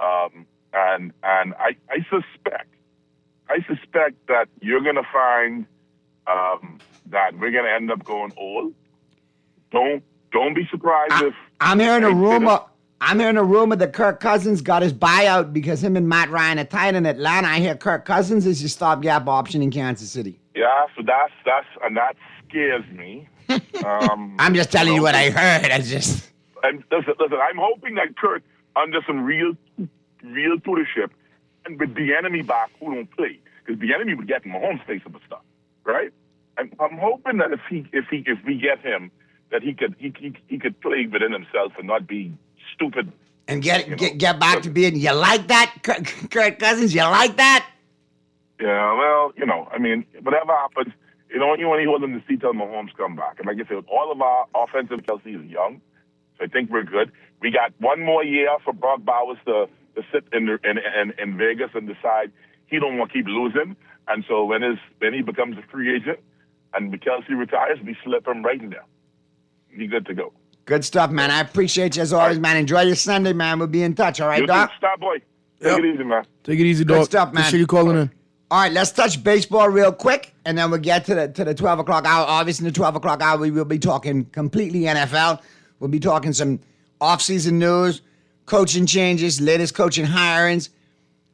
And I suspect that you're going to find that we're going to end up going old. Don't be surprised if I'm hearing a rumor. I'm hearing a rumor that Kirk Cousins got his buyout because him and Matt Ryan are tied in Atlanta. I hear Kirk Cousins is your stopgap option in Kansas City. Yeah, so that scares me. I'm just telling you what I heard. Listen, I'm hoping that Kirk, under some real tutorship, and with the enemy back who don't play, because the enemy would get Mahomes face of the stuff, right? I'm hoping that if we get him, that he could play within himself and not be stupid. And get back to being, you like that, Kirk Cousins? You like that? Yeah, well, whatever happens, you only hold them to see till Mahomes come back. And like I said, all of our offensive Chelsea is young, so I think we're good. We got one more year for Brock Bowers to sit in Vegas and decide he don't want to keep losing. And so when he becomes a free agent and Kelsey retires, we slip him right in there. Be good to go. Good stuff, man. I appreciate you as always, man. Enjoy your Sunday, man. We'll be in touch, all right, Doc? Stop, boy. Take it easy, man. Take it easy, Doc. Good stuff, man. Appreciate you calling in. All right, let's touch baseball real quick, and then we'll get to the 12 o'clock hour. Obviously, in the 12 o'clock hour, we will be talking completely NFL. We'll be talking some off-season news, coaching changes, latest coaching hirings.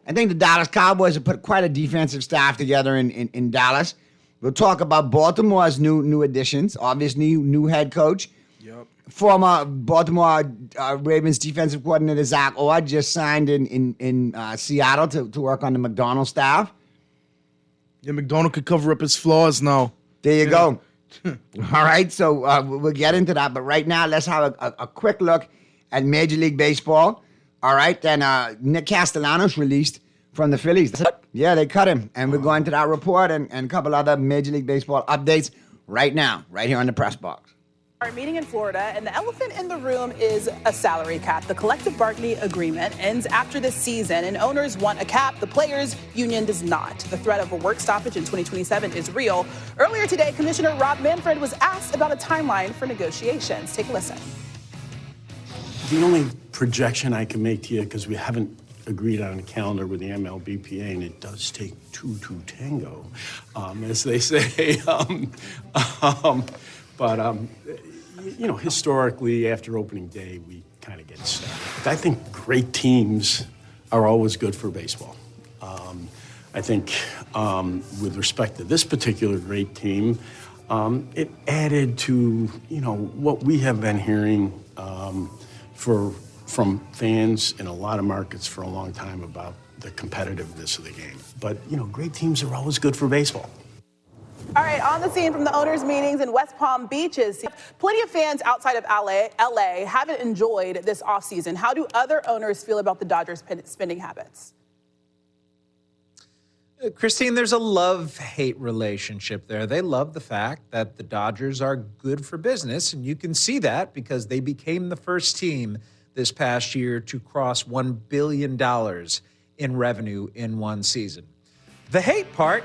I think the Dallas Cowboys have put quite a defensive staff together in Dallas. We'll talk about Baltimore's new additions, obviously new head coach. Yep. Former Baltimore Ravens defensive coordinator Zach Orr just signed in Seattle to work on the McDonald staff. Yeah, McDonald could cover up his flaws now. There you go. All right, so we'll get into that. But right now, let's have a quick look at Major League Baseball. All right, then Nick Castellanos released from the Phillies. Yeah, they cut him. And we're going to that report and a couple other Major League Baseball updates right now, right here on the Press Box. Our meeting in Florida, and the elephant in the room is a salary cap. The collective bargaining agreement ends after this season, and owners want a cap. The players' union does not. The threat of a work stoppage in 2027 is real. Earlier today, Commissioner Rob Manfred was asked about a timeline for negotiations. Take a listen. The only projection I can make to you, because we haven't agreed on a calendar with the MLBPA, and it does take two to tango, as they say. But historically, after opening day, we kind of get started. I think great teams are always good for baseball. I think with respect to this particular great team, it added to, what we have been hearing from fans in a lot of markets for a long time about the competitiveness of the game. But, great teams are always good for baseball. All right, on the scene from the owners' meetings in West Palm Beaches, plenty of fans outside of LA haven't enjoyed this offseason. How do other owners feel about the Dodgers' spending habits? Christine, there's a love-hate relationship there. They love the fact that the Dodgers are good for business, and you can see that because they became the first team this past year to cross $1 billion in revenue in one season. The hate part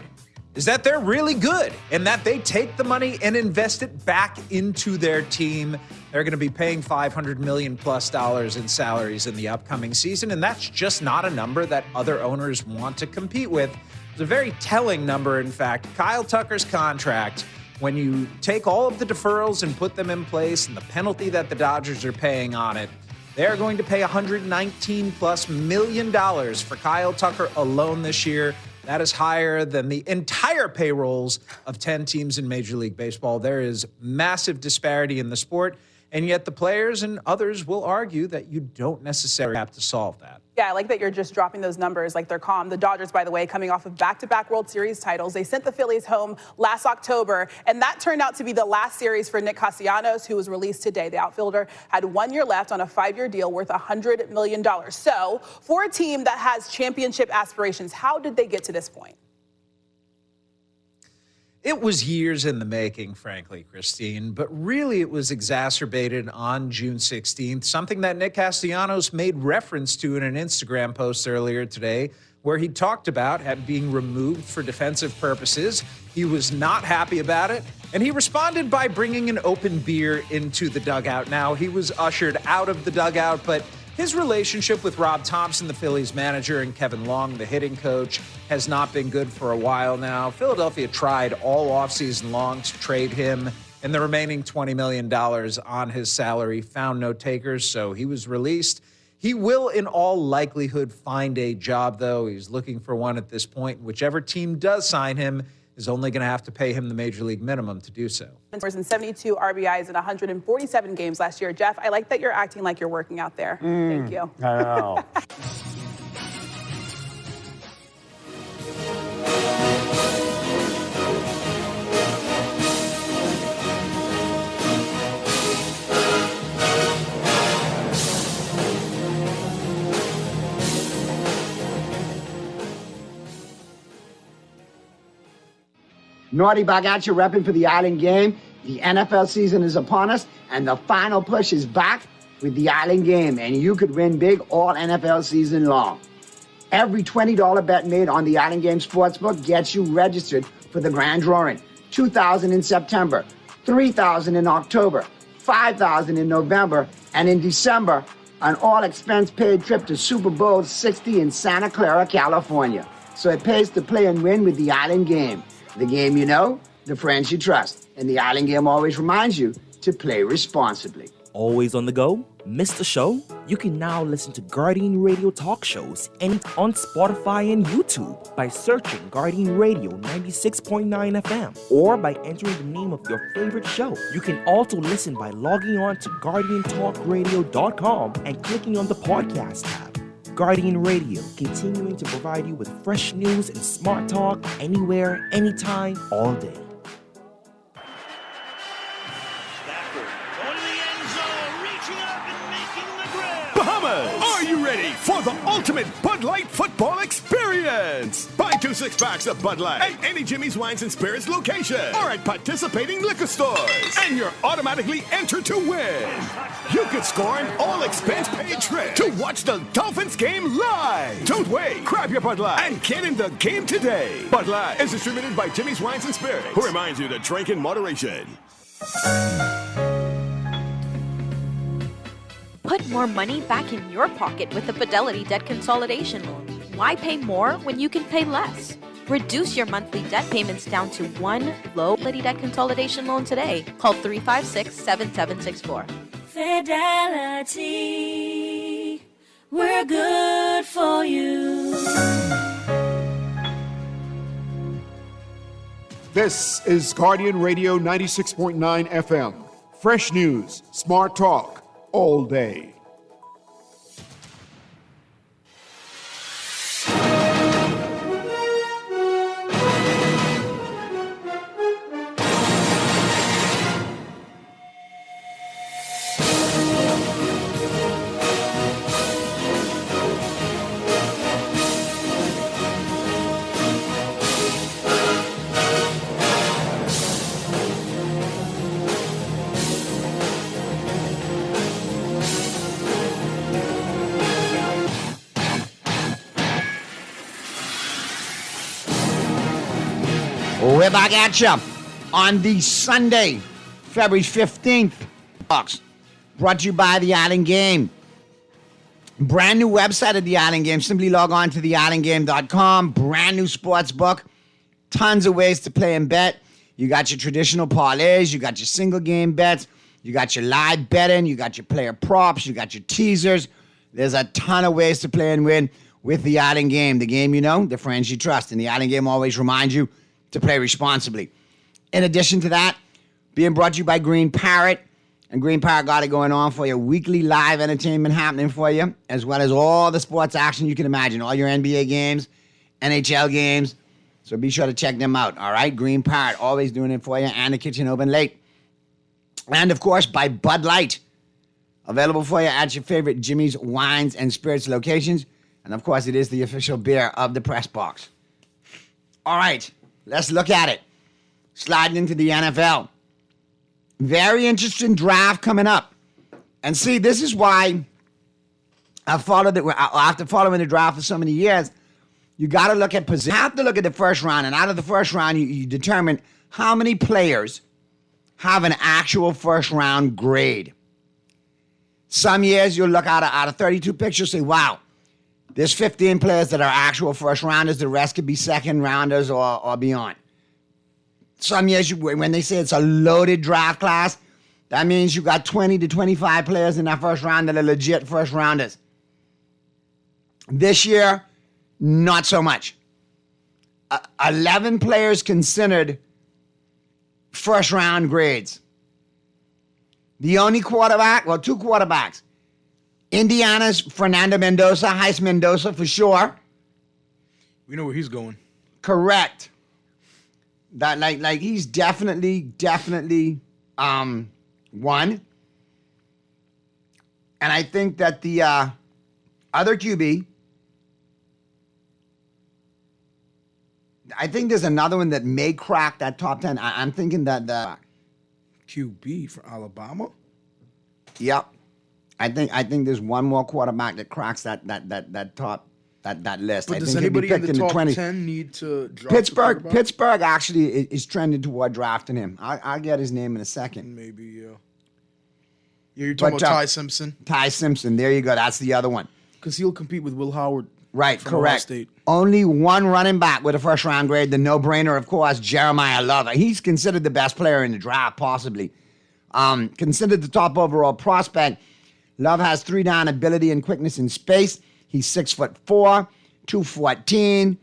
is that they're really good and that they take the money and invest it back into their team. They're going to be paying $500 million plus in salaries in the upcoming season, and that's just not a number that other owners want to compete with. It's a very telling number, in fact. Kyle Tucker's contract, when you take all of the deferrals and put them in place and the penalty that the Dodgers are paying on it, they're going to pay $119 plus million for Kyle Tucker alone this year. That is higher than the entire payrolls of 10 teams in Major League Baseball. There is massive disparity in the sport, and yet the players and others will argue that you don't necessarily have to solve that. Yeah, I like that you're just dropping those numbers like they're calm. The Dodgers, by the way, coming off of back-to-back World Series titles. They sent the Phillies home last October, and that turned out to be the last series for Nick Castellanos, who was released today. The outfielder had 1 year left on a 5-year deal worth $100 million. So for a team that has championship aspirations, how did they get to this point? It was years in the making, frankly, Christine, but really it was exacerbated on June 16th, something that Nick Castellanos made reference to in an Instagram post earlier today, where he talked about being removed for defensive purposes. He was not happy about it, and he responded by bringing an open beer into the dugout. Now, he was ushered out of the dugout, but his relationship with Rob Thompson, the Phillies manager, and Kevin Long, the hitting coach, has not been good for a while now. Philadelphia tried all offseason long to trade him, and the remaining $20 million on his salary found no takers, so he was released. He will, in all likelihood, find a job, though. He's looking for one at this point. Whichever team does sign him is only going to have to pay him the major league minimum to do so. And 72 RBIs in 147 games last year. Jeff, I like that you're acting like you're working out there. Thank you. I know. Naughty back at you, repping for the Island Game. The NFL season is upon us, and the final push is back with the Island Game, and you could win big all NFL season long. Every $20 bet made on the Island Game Sportsbook gets you registered for the grand drawing. $2,000 in September, $3,000 in October, $5,000 in November, and in December, an all-expense-paid trip to Super Bowl 60 in Santa Clara, California. So it pays to play and win with the Island Game. The game you know, the friends you trust. And the Island Game always reminds you to play responsibly. Always on the go? Missed the show? You can now listen to Guardian Radio talk shows on Spotify and YouTube by searching Guardian Radio 96.9 FM or by entering the name of your favorite show. You can also listen by logging on to GuardianTalkRadio.com and clicking on the podcast tab. Guardian Radio, continuing to provide you with fresh news and smart talk anywhere, anytime, all day. Bahamas, are you ready for the ultimate Bud Light football experience? Buy 2 6-packs of Bud Light at any Jimmy's Wines and Spirits location or at participating liquor stores, and you're automatically entered to win. You could score an all-expense-paid trip to watch the Dolphins game live. Don't wait. Grab your Bud Light and get in the game today. Bud Light is distributed by Jimmy's Wines and Spirits, who reminds you to drink in moderation. Put more money back in your pocket with the Fidelity Debt Consolidation Loan. Why pay more when you can pay less? Reduce your monthly debt payments down to one low Fidelity Debt Consolidation Loan today. Call 356-7764. Fidelity, we're good for you. This is Guardian Radio 96.9 FM. Fresh news, smart talk, all day. We're back at you on the Sunday, February 15th. Box brought to you by The Island Game. Brand new website of The Island Game. Simply log on to theislandgame.com. Brand new sports book. Tons of ways to play and bet. You got your traditional parlays. You got your single game bets. You got your live betting. You got your player props. You got your teasers. There's a ton of ways to play and win with The Island Game. The game you know, the friends you trust. And The Island Game always reminds you to play responsibly. In addition to that, being brought to you by Green Parrot. And Green Parrot got it going on for you. Weekly live entertainment happening for you, as well as all the sports action you can imagine. All your NBA games, NHL games. So be sure to check them out, all right? Green Parrot, always doing it for you, and the kitchen open late. And, of course, by Bud Light. Available for you at your favorite Jimmy's Wines and Spirits locations. And, of course, it is the official beer of the Press Box. All right, let's look at it. Sliding into the NFL. Very interesting draft coming up. And see, this is why after following the draft for so many years, you got to look at position. You have to look at the first round, and out of the first round, you determine how many players have an actual first round grade. Some years you'll look out of 32 picks, you'll say, wow, there's 15 players that are actual first rounders. The rest could be second rounders or beyond. Some years, when they say it's a loaded draft class, that means you got 20 to 25 players in that first round that are legit first rounders. This year, not so much. 11 players considered first round grades. The only quarterback, well, two quarterbacks. Indiana's Fernando Mendoza, Heis Mendoza for sure. We know where he's going. Correct. That like he's definitely one. And I think that the other QB, I think there's another one that may crack that top 10. I'm thinking that the QB for Alabama. Yep. I think there's one more quarterback that cracks that top that list. But I does think he'll be anybody in picked the top 20. 10 need to drop Pittsburgh actually is trending toward drafting him. I'll get his name in a second. Maybe, yeah. Yeah, you're talking about Ty Simpson? Ty Simpson, there you go. That's the other one. Because he'll compete with Will Howard. Right, from Ohio correct. State. Only one running back with a first round grade, the no-brainer, of course, Jeremiah Love. He's considered the best player in the draft, possibly. Considered the top overall prospect. Love has 3-down ability and quickness in space. He's 6'4", 214,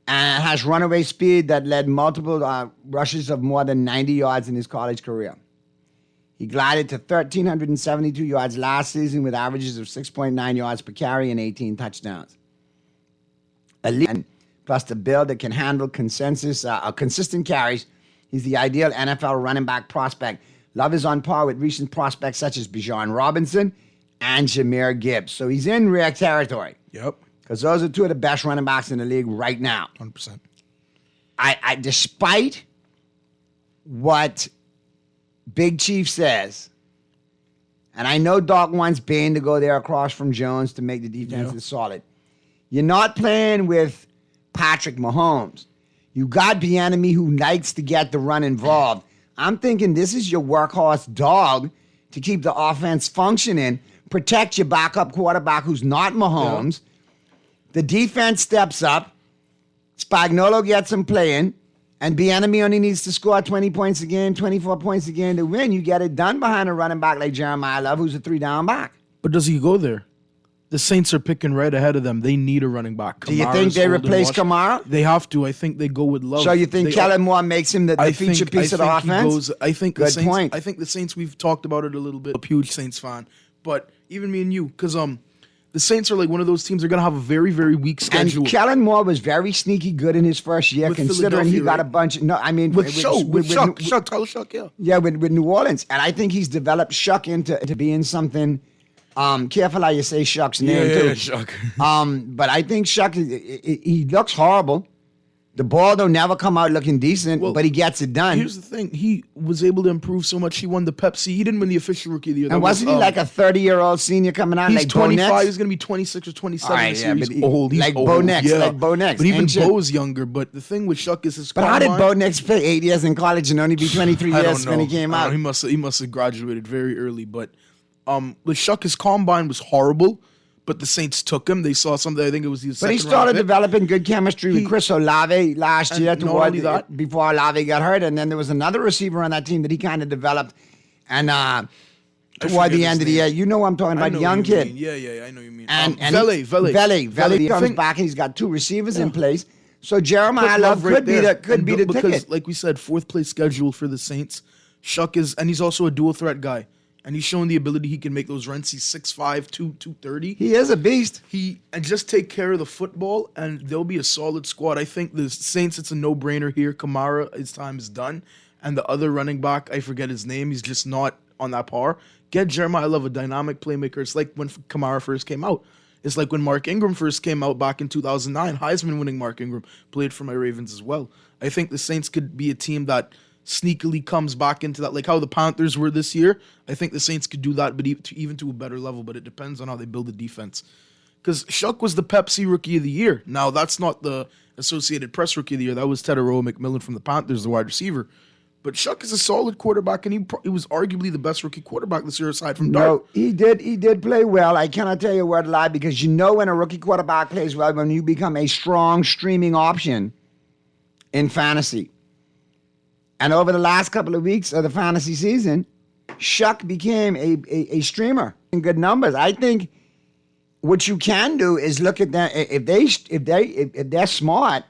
and has runaway speed that led multiple rushes of more than 90 yards in his college career. He glided to 1,372 yards last season with averages of 6.9 yards per carry and 18 touchdowns. Elite, plus the build that can handle consistent carries. He's the ideal NFL running back prospect. Love is on par with recent prospects such as Bijan Robinson and Jahmyr Gibbs. So he's in rare territory. Yep. Because those are two of the best running backs in the league right now. 100%. I despite what Big Chief says, and I know Doc wants Bain to go there across from Jones to make the defenses solid. You're not playing with Patrick Mahomes. You got Bieniemy who likes to get the run involved. I'm thinking this is your workhorse dog to keep the offense functioning, protect your backup quarterback who's not Mahomes. Yeah. The defense steps up. Spagnuolo gets him playing. And Bieniemy only needs to score 20 points a game, 24 points a game to win. You get it done behind a running back like Jeremiah Love, who's a 3-down back. But does he go there? The Saints are picking right ahead of them. They need a running back. Do you think they replace Kamara? They have to. I think they go with Love. So you think Kellen Moore makes him the feature piece of the offense? I think Good the Saints, point. I think the Saints, we've talked about it a little bit. I'm a huge Saints fan. But even me and you, because the Saints are like one of those teams. They're going to have a very, very weak schedule. And Kellen Moore was very sneaky good in his first year, with considering he got a bunch. Yeah, with New Orleans, and I think he's developed Shuck into being something. Careful how you say Shuck's name too. Yeah, Shuck. But I think Shuck, he looks horrible. The ball don't never come out looking decent, but he gets it done. Here's the thing. He was able to improve so much. He won the Pepsi. He didn't win the official Rookie of the Year. And wasn't he like a 30-year-old senior coming out? He's like 25. Bo Nix? He's going to be 26 or 27 Right, this yeah, year. but He's old. He's like old. Bo Nix, Yeah. like Bo Nix. But even Ancient. Bo's younger. But the thing with Shuck is his But how did combine- Bo Nix play 8 years in college and only be 23 I years don't when he know. came I out? don't know. He must have graduated very early. But with Shuck, his combine was horrible. But the Saints took him. They saw something. I think it was the But he second started round pick. developing good chemistry with Chris Olave last And year not only that- before Olave got hurt. And then there was another receiver on that team that he kind of developed. And toward the end of the year, you know what I'm talking I about, know young what you kid. mean. Yeah, I know what you mean. And Vele. He comes Think- back and he's got two receivers in place. So Jeremiah Put Love right could be there. the And because, ticket. like we said, fourth place schedule for the Saints. Shuck is, and he's also a dual threat guy. And he's shown the ability he can make those runs. He's 6'5", 230. He is a beast. And just take care of the football, and they'll be a solid squad. I think the Saints, it's a no-brainer here. Kamara, his time is done. And the other running back, I forget his name. He's just not on that par. Get Jeremiah Love, a dynamic playmaker. It's like when Kamara first came out. It's like when Mark Ingram first came out back in 2009. Heisman-winning Mark Ingram played for my Ravens as well. I think the Saints could be a team that sneakily comes back into that, like how the Panthers were this year. I think the Saints could do that, but even to a better level. But it depends on how they build the defense. Because Shuck was the Pepsi Rookie of the Year. Now, that's not the Associated Press Rookie of the Year. That was Teteroa McMillan from the Panthers, the wide receiver. But Shuck is a solid quarterback, and he was arguably the best rookie quarterback this year, aside from Dart. No, he did play well. I cannot tell you a word lie, because you know when a rookie quarterback plays well, when you become a strong streaming option in fantasy. And over the last couple of weeks of the fantasy season, Shuck became a streamer in good numbers. I think what you can do is look at them. If they're smart,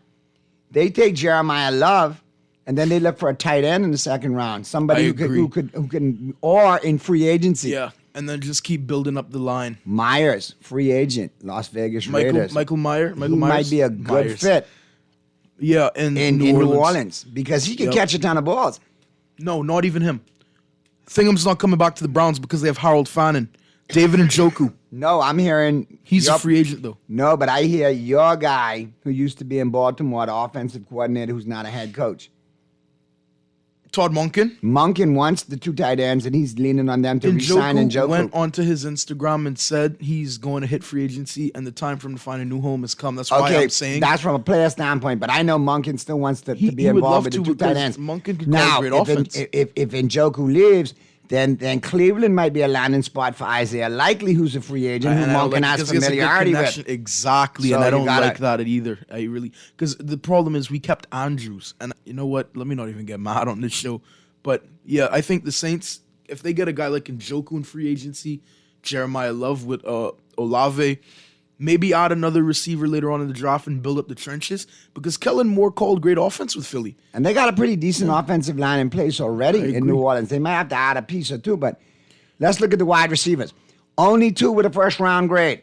they take Jeremiah Love, and then they look for a tight end in the second round, somebody who can, or in free agency. Yeah, and then just keep building up the line. Myers, free agent, Las Vegas Raiders. Michael Myers. He might be a good fit. Yeah, in New Orleans, because he can catch a ton of balls. No, not even him. Thingham's not coming back to the Browns because they have Harold Fannin, David Njoku. No, I'm hearing he's a free agent though. No, but I hear your guy who used to be in Baltimore, the offensive coordinator, who's not a head coach. Todd Monken. Monken wants the two tight ends, and he's leaning on them to re-sign Njoku. Went onto his Instagram and said he's going to hit free agency, and the time for him to find a new home has come. That's why I'm saying that's from a player standpoint, but I know Monken still wants to be involved with the two tight ends. Monken could now, call a great offense. If Njoku leaves, then Cleveland might be a landing spot for Isaiah Likely, who's a free agent, who Monken has familiarity with. Exactly, So and I you don't gotta- like that either. I really, because the problem is we kept Andrews, and you know what? Let me not even get mad on this show. But yeah, I think the Saints, if they get a guy like Njoku in free agency, Jeremiah Love with Olave, maybe add another receiver later on in the draft and build up the trenches, because Kellen Moore called great offense with Philly. And they got a pretty decent offensive line in place already in New Orleans. They might have to add a piece or two, but let's look at the wide receivers. Only two with a first-round grade.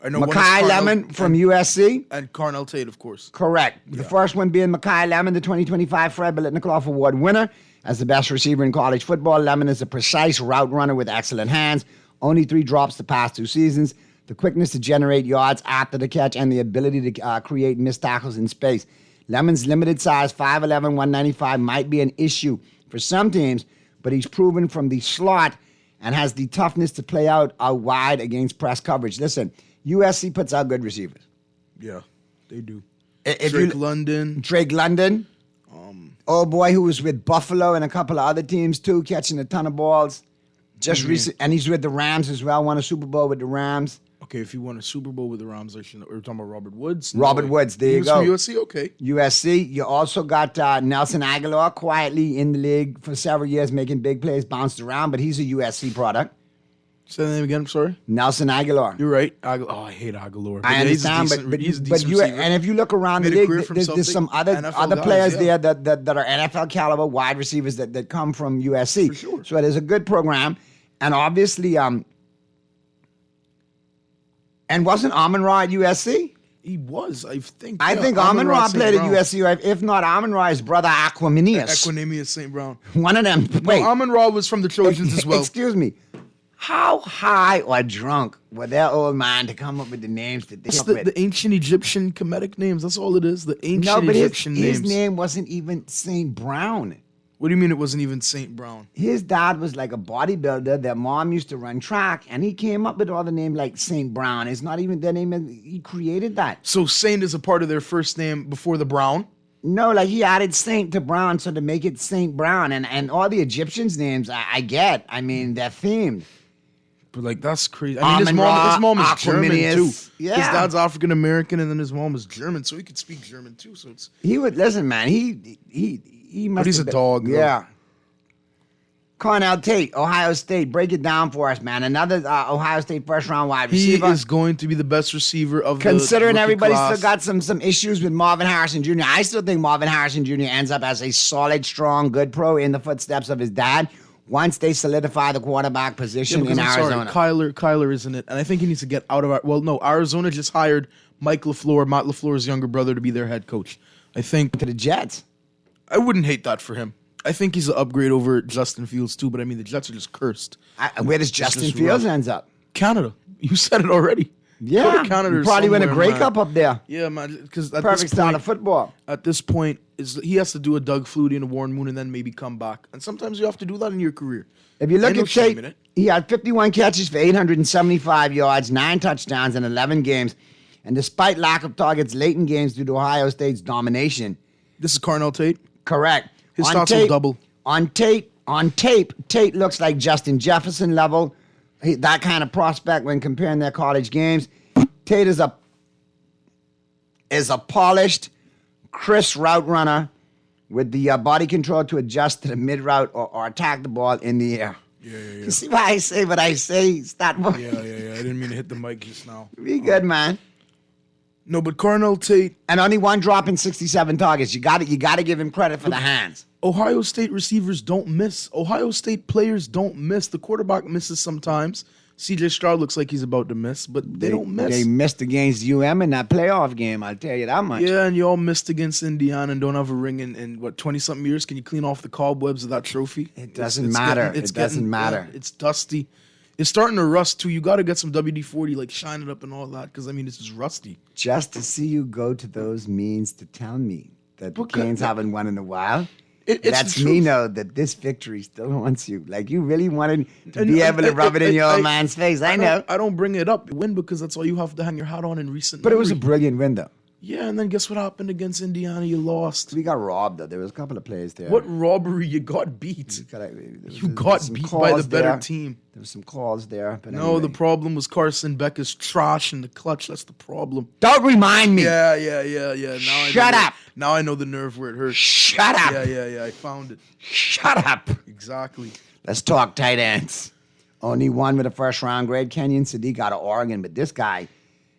I know one is Makai Carnell Lemon from USC. And Carnell Tate, of course. Correct. The first one being Makai Lemon, the 2025 Fred Biletnikoff Award winner. As the best receiver in college football, Lemon is a precise route runner with excellent hands. Only 3 drops the past 2 seasons. The quickness to generate yards after the catch and the ability to create missed tackles in space. Lemon's limited size, 5'11", 195, might be an issue for some teams, but he's proven from the slot and has the toughness to play out wide against press coverage. Listen, USC puts out good receivers. Yeah, they do. Drake London. Old boy who was with Buffalo and a couple of other teams too, catching a ton of balls. Just recent, and he's with the Rams as well. Won a Super Bowl with the Rams. Okay, if you won a Super Bowl with the Rams, we're talking about Robert Woods. Robert Woods, there you go. From USC, okay. USC. You also got Nelson Aguilar, quietly in the league for several years, making big plays, bounced around, but he's a USC product. Say the name again, I'm sorry? Nelson Aguilar. You're right. I hate Aguilar. I understand, but you and if you look around the league, there's some other players there that are NFL caliber wide receivers that come from USC. For sure. So there's a good program, and obviously, and wasn't Amon-Ra at USC? He was, I think. I think Amon-Ra played at USC. Or if not, Amon-Ra, his brother Aquiminius. Equinemius St. Brown. One of them. Wait, Amon-Ra was from the Trojans as well. Excuse me. How high or drunk were that old man to come up with the names that they It's come up with? the ancient Egyptian Kemetic names. That's all it is. The ancient No, but Egyptian his names. name wasn't even St. Brown. What do you mean it wasn't even St. Brown? His dad was like a bodybuilder. Their mom used to run track, and he came up with all the names like St. Brown. It's not even their name. He created that. So Saint is a part of their first name before the Brown? No, like he added Saint to Brown, so to make it St. Brown. And all the Egyptians' names, I get. I mean, they're themed. But like that's crazy. I mean, his mom is German too. Yeah. His dad's African American, and then his mom is German, so he could speak German too. So it's He would listen, man. He must. But he's have a been- dog, though. Yeah. Cornell Tate, Ohio State. Break it down for us, man. Another Ohio State first round wide he receiver. is going to be the best receiver of Considering the rookie everybody class. still got some issues with Marvin Harrison Jr., I still think Marvin Harrison Jr. ends up as a solid, strong, good pro in the footsteps of his dad once they solidify the quarterback position because in I'm Arizona. Sorry, Kyler isn't it, and I think he needs to get out of. Arizona just hired Mike LaFleur, Matt LaFleur's younger brother, to be their head coach. I think to the Jets. I wouldn't hate that for him. I think he's an upgrade over Justin Fields too, but I mean the Jets are just cursed. Where does It's Justin just Fields rough. ends up? Canada. You said it already. Yeah, Go to Canada. you or probably win a somewhere, Grey man. Cup up there. Yeah, man. Because Perfect style of football. At this point, he has to do a Doug Flutie and a Warren Moon, and then maybe come back. And sometimes you have to do that in your career. If you look Ain't no at shame in Tate, it. he had 51 catches for 875 yards, 9 touchdowns in 11 games. And despite lack of targets late in games due to Ohio State's domination. This is Cornell Tate? Correct. His stats will double. On tape, Tate looks like Justin Jefferson level. That kind of prospect when comparing their college games. Tate is a polished, crisp route runner with the body control to adjust to the mid route or attack the ball in the air. Yeah. You see why I say what I say, stat boy? Yeah. I didn't mean to hit the mic just now. Be good, man. No, but Cornell Tate and only one drop in 67 targets. You got to give him credit for the hands. Ohio State receivers don't miss. Ohio State players don't miss. The quarterback misses sometimes. CJ Stroud looks like he's about to miss, but they don't miss. They missed against UM in that playoff game, I'll tell you that much. Yeah, and you all missed against Indiana and don't have a ring in what, 20-something years? Can you clean off the cobwebs of that trophy? It doesn't matter. It doesn't matter. It's dusty. It's starting to rust, too. You got to get some WD-40, like shine it up and all that, because, I mean, it's just rusty. Just to see you go to those means to tell me that the Canes haven't won in a while. It's lets the me truth. know that this victory still haunts you. Like you really wanted to be able to rub it in your old man's face. I know. I don't bring it up. Win because that's all you have to hang your hat on in recent But it was a memory. brilliant win, though. Yeah, and then guess what happened against Indiana? You lost. We got robbed, though. There was a couple of plays there. What robbery? You got beat. You got some beat by the calls better there. team. There was some calls there. But No, anyway. the problem was Carson Beck is trash in the clutch. That's the problem. Don't remind me. Yeah. Now Shut up. Now I know the nerve where it hurts. Shut up. Yeah. I found it. Shut up. Exactly. Let's talk tight ends. Only one with a first-round grade. Kenyon Sadiq out of Oregon, but this guy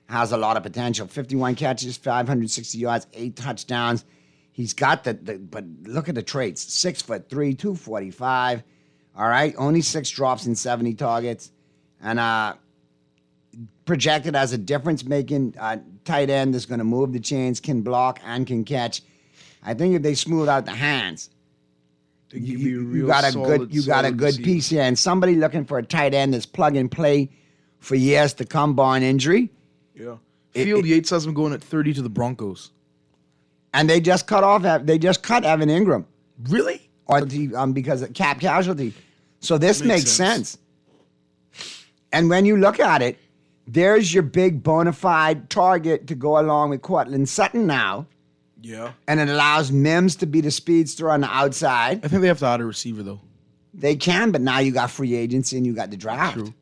has a lot of potential. 51 catches, 560 yards, 8 touchdowns. He's got but look at the traits. 6'3", 245. All right, only 6 drops in 70 targets, and projected as a difference-making tight end that's going to move the chains, can block and can catch. I think if they smooth out the hands, you got a good receiver. piece here. And somebody looking for a tight end that's plug and play for years to come, barring injury. Yeah. Field Yates has him going at 30 to the Broncos. And they just cut Evan Ingram. Really? Or because of cap casualty. So this makes sense. And when you look at it, there's your big bona fide target to go along with Cortland Sutton now. Yeah. And it allows Mims to be the speedster on the outside. I think they have to add a receiver, though. They can, but now you got free agency and you got the draft. True.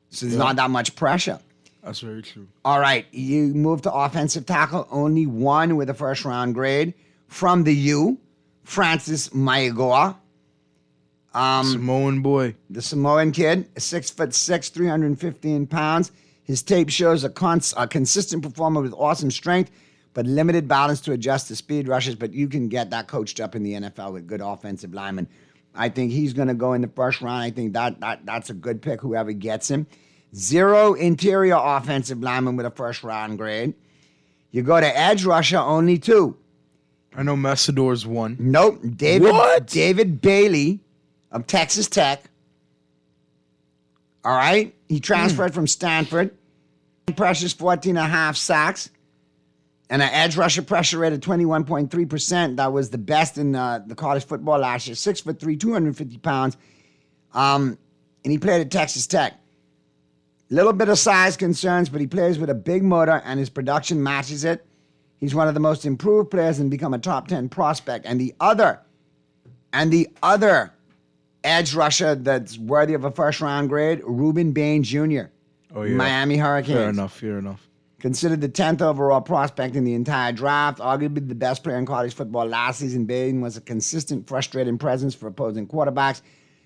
So there's not that much pressure. That's very true. All right, you move to offensive tackle. Only one with a first-round grade from the U, Francis Maigoa. Samoan boy. The Samoan kid, 6'6", 315 pounds. His tape shows a consistent performer with awesome strength, but limited balance to adjust to speed rushes. But you can get that coached up in the NFL with good offensive linemen. I think he's going to go in the first round. I think that's a good pick, whoever gets him. 0 interior offensive lineman with a first-round grade. You go to edge rusher, only 2. I know Massador's 1. Nope. David Bailey of Texas Tech. All right? He transferred from Stanford. Pressures 14.5 sacks. And an edge rusher pressure rate of 21.3%. That was the best in the college football last year. 6'3", 250 pounds. And he played at Texas Tech. Little bit of size concerns, but he plays with a big motor and his production matches it. He's one of the most improved players and become a top 10 prospect. And the other edge rusher that's worthy of a first-round grade, Ruben Bain Jr., Miami Hurricanes. Fair enough. Considered the 10th overall prospect in the entire draft, arguably the best player in college football last season. Bain was a consistent, frustrating presence for opposing quarterbacks.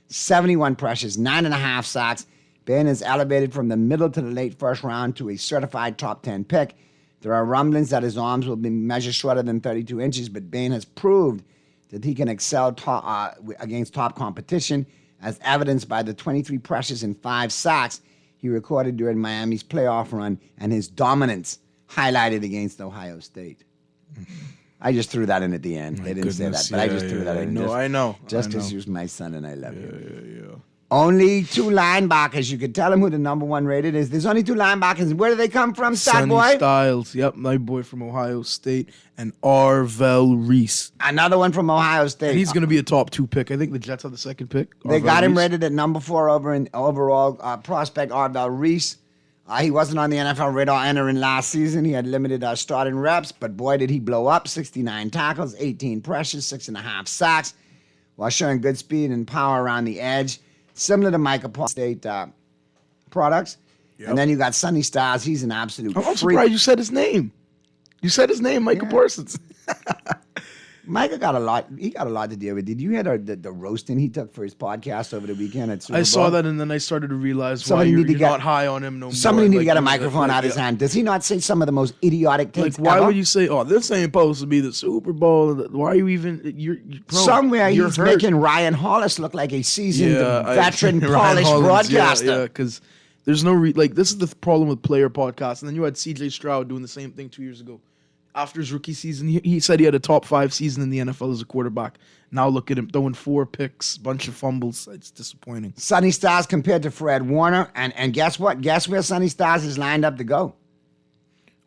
71 pressures, 9.5 sacks. Bain is elevated from the middle to the late first round to a certified top 10 pick. There are rumblings that his arms will be measured shorter than 32 inches, but Bain has proved that he can excel against top competition, as evidenced by the 23 pressures and 5 sacks he recorded during Miami's playoff run and his dominance highlighted against Ohio State. I just threw that in at the end. They didn't say that, but I just threw that in. I know. Just because you're my son and I love you. Only 2 linebackers. You could tell him who the number 1 rated is. There's only 2 linebackers. Where do they come from, Stat Boy? Sonny Styles. Yep, my boy from Ohio State. And Arvell Reese. Another one from Ohio State. And he's going to be a top 2 pick. I think the Jets have the 2nd pick. They Arvell got him Reese. rated at number 4 overall prospect, Arvell Reese. He wasn't on the NFL radar entering last season. He had limited starting reps, but boy, did he blow up. 69 tackles, 18 pressures, 6.5 sacks, while showing good speed and power around the edge. Similar to Micah Parsons State products. Yep. And then you got Sonny Styles. He's an absolute I'm freak. surprised you said his name. You said his name, Micah Parsons. Micah got a lot. He got a lot to deal with. Did you hear the roasting he took for his podcast over the weekend at Super Bowl? I saw that, and then I started to realize Somebody why need to you're get- not high on him no more. Somebody need to get a Like, microphone out of his hand. Does he not say some of the most idiotic things Like, why ever? would you say, "Oh, this ain't supposed to be the Super Bowl"? Why are you even? You're bro, Somewhere you're he's hurt. making Ryan Hollis look like a seasoned veteran, Ryan polished Hollins, broadcaster. Yeah, because there's no this is the problem with player podcasts. And then you had C.J. Stroud doing the same thing 2 years ago. After his rookie season, he said he had a top 5 season in the NFL as a quarterback. Now look at him throwing 4 picks, bunch of fumbles. It's disappointing. Sonny Styles compared to Fred Warner, and guess what? Guess where Sonny Styles is lined up to go?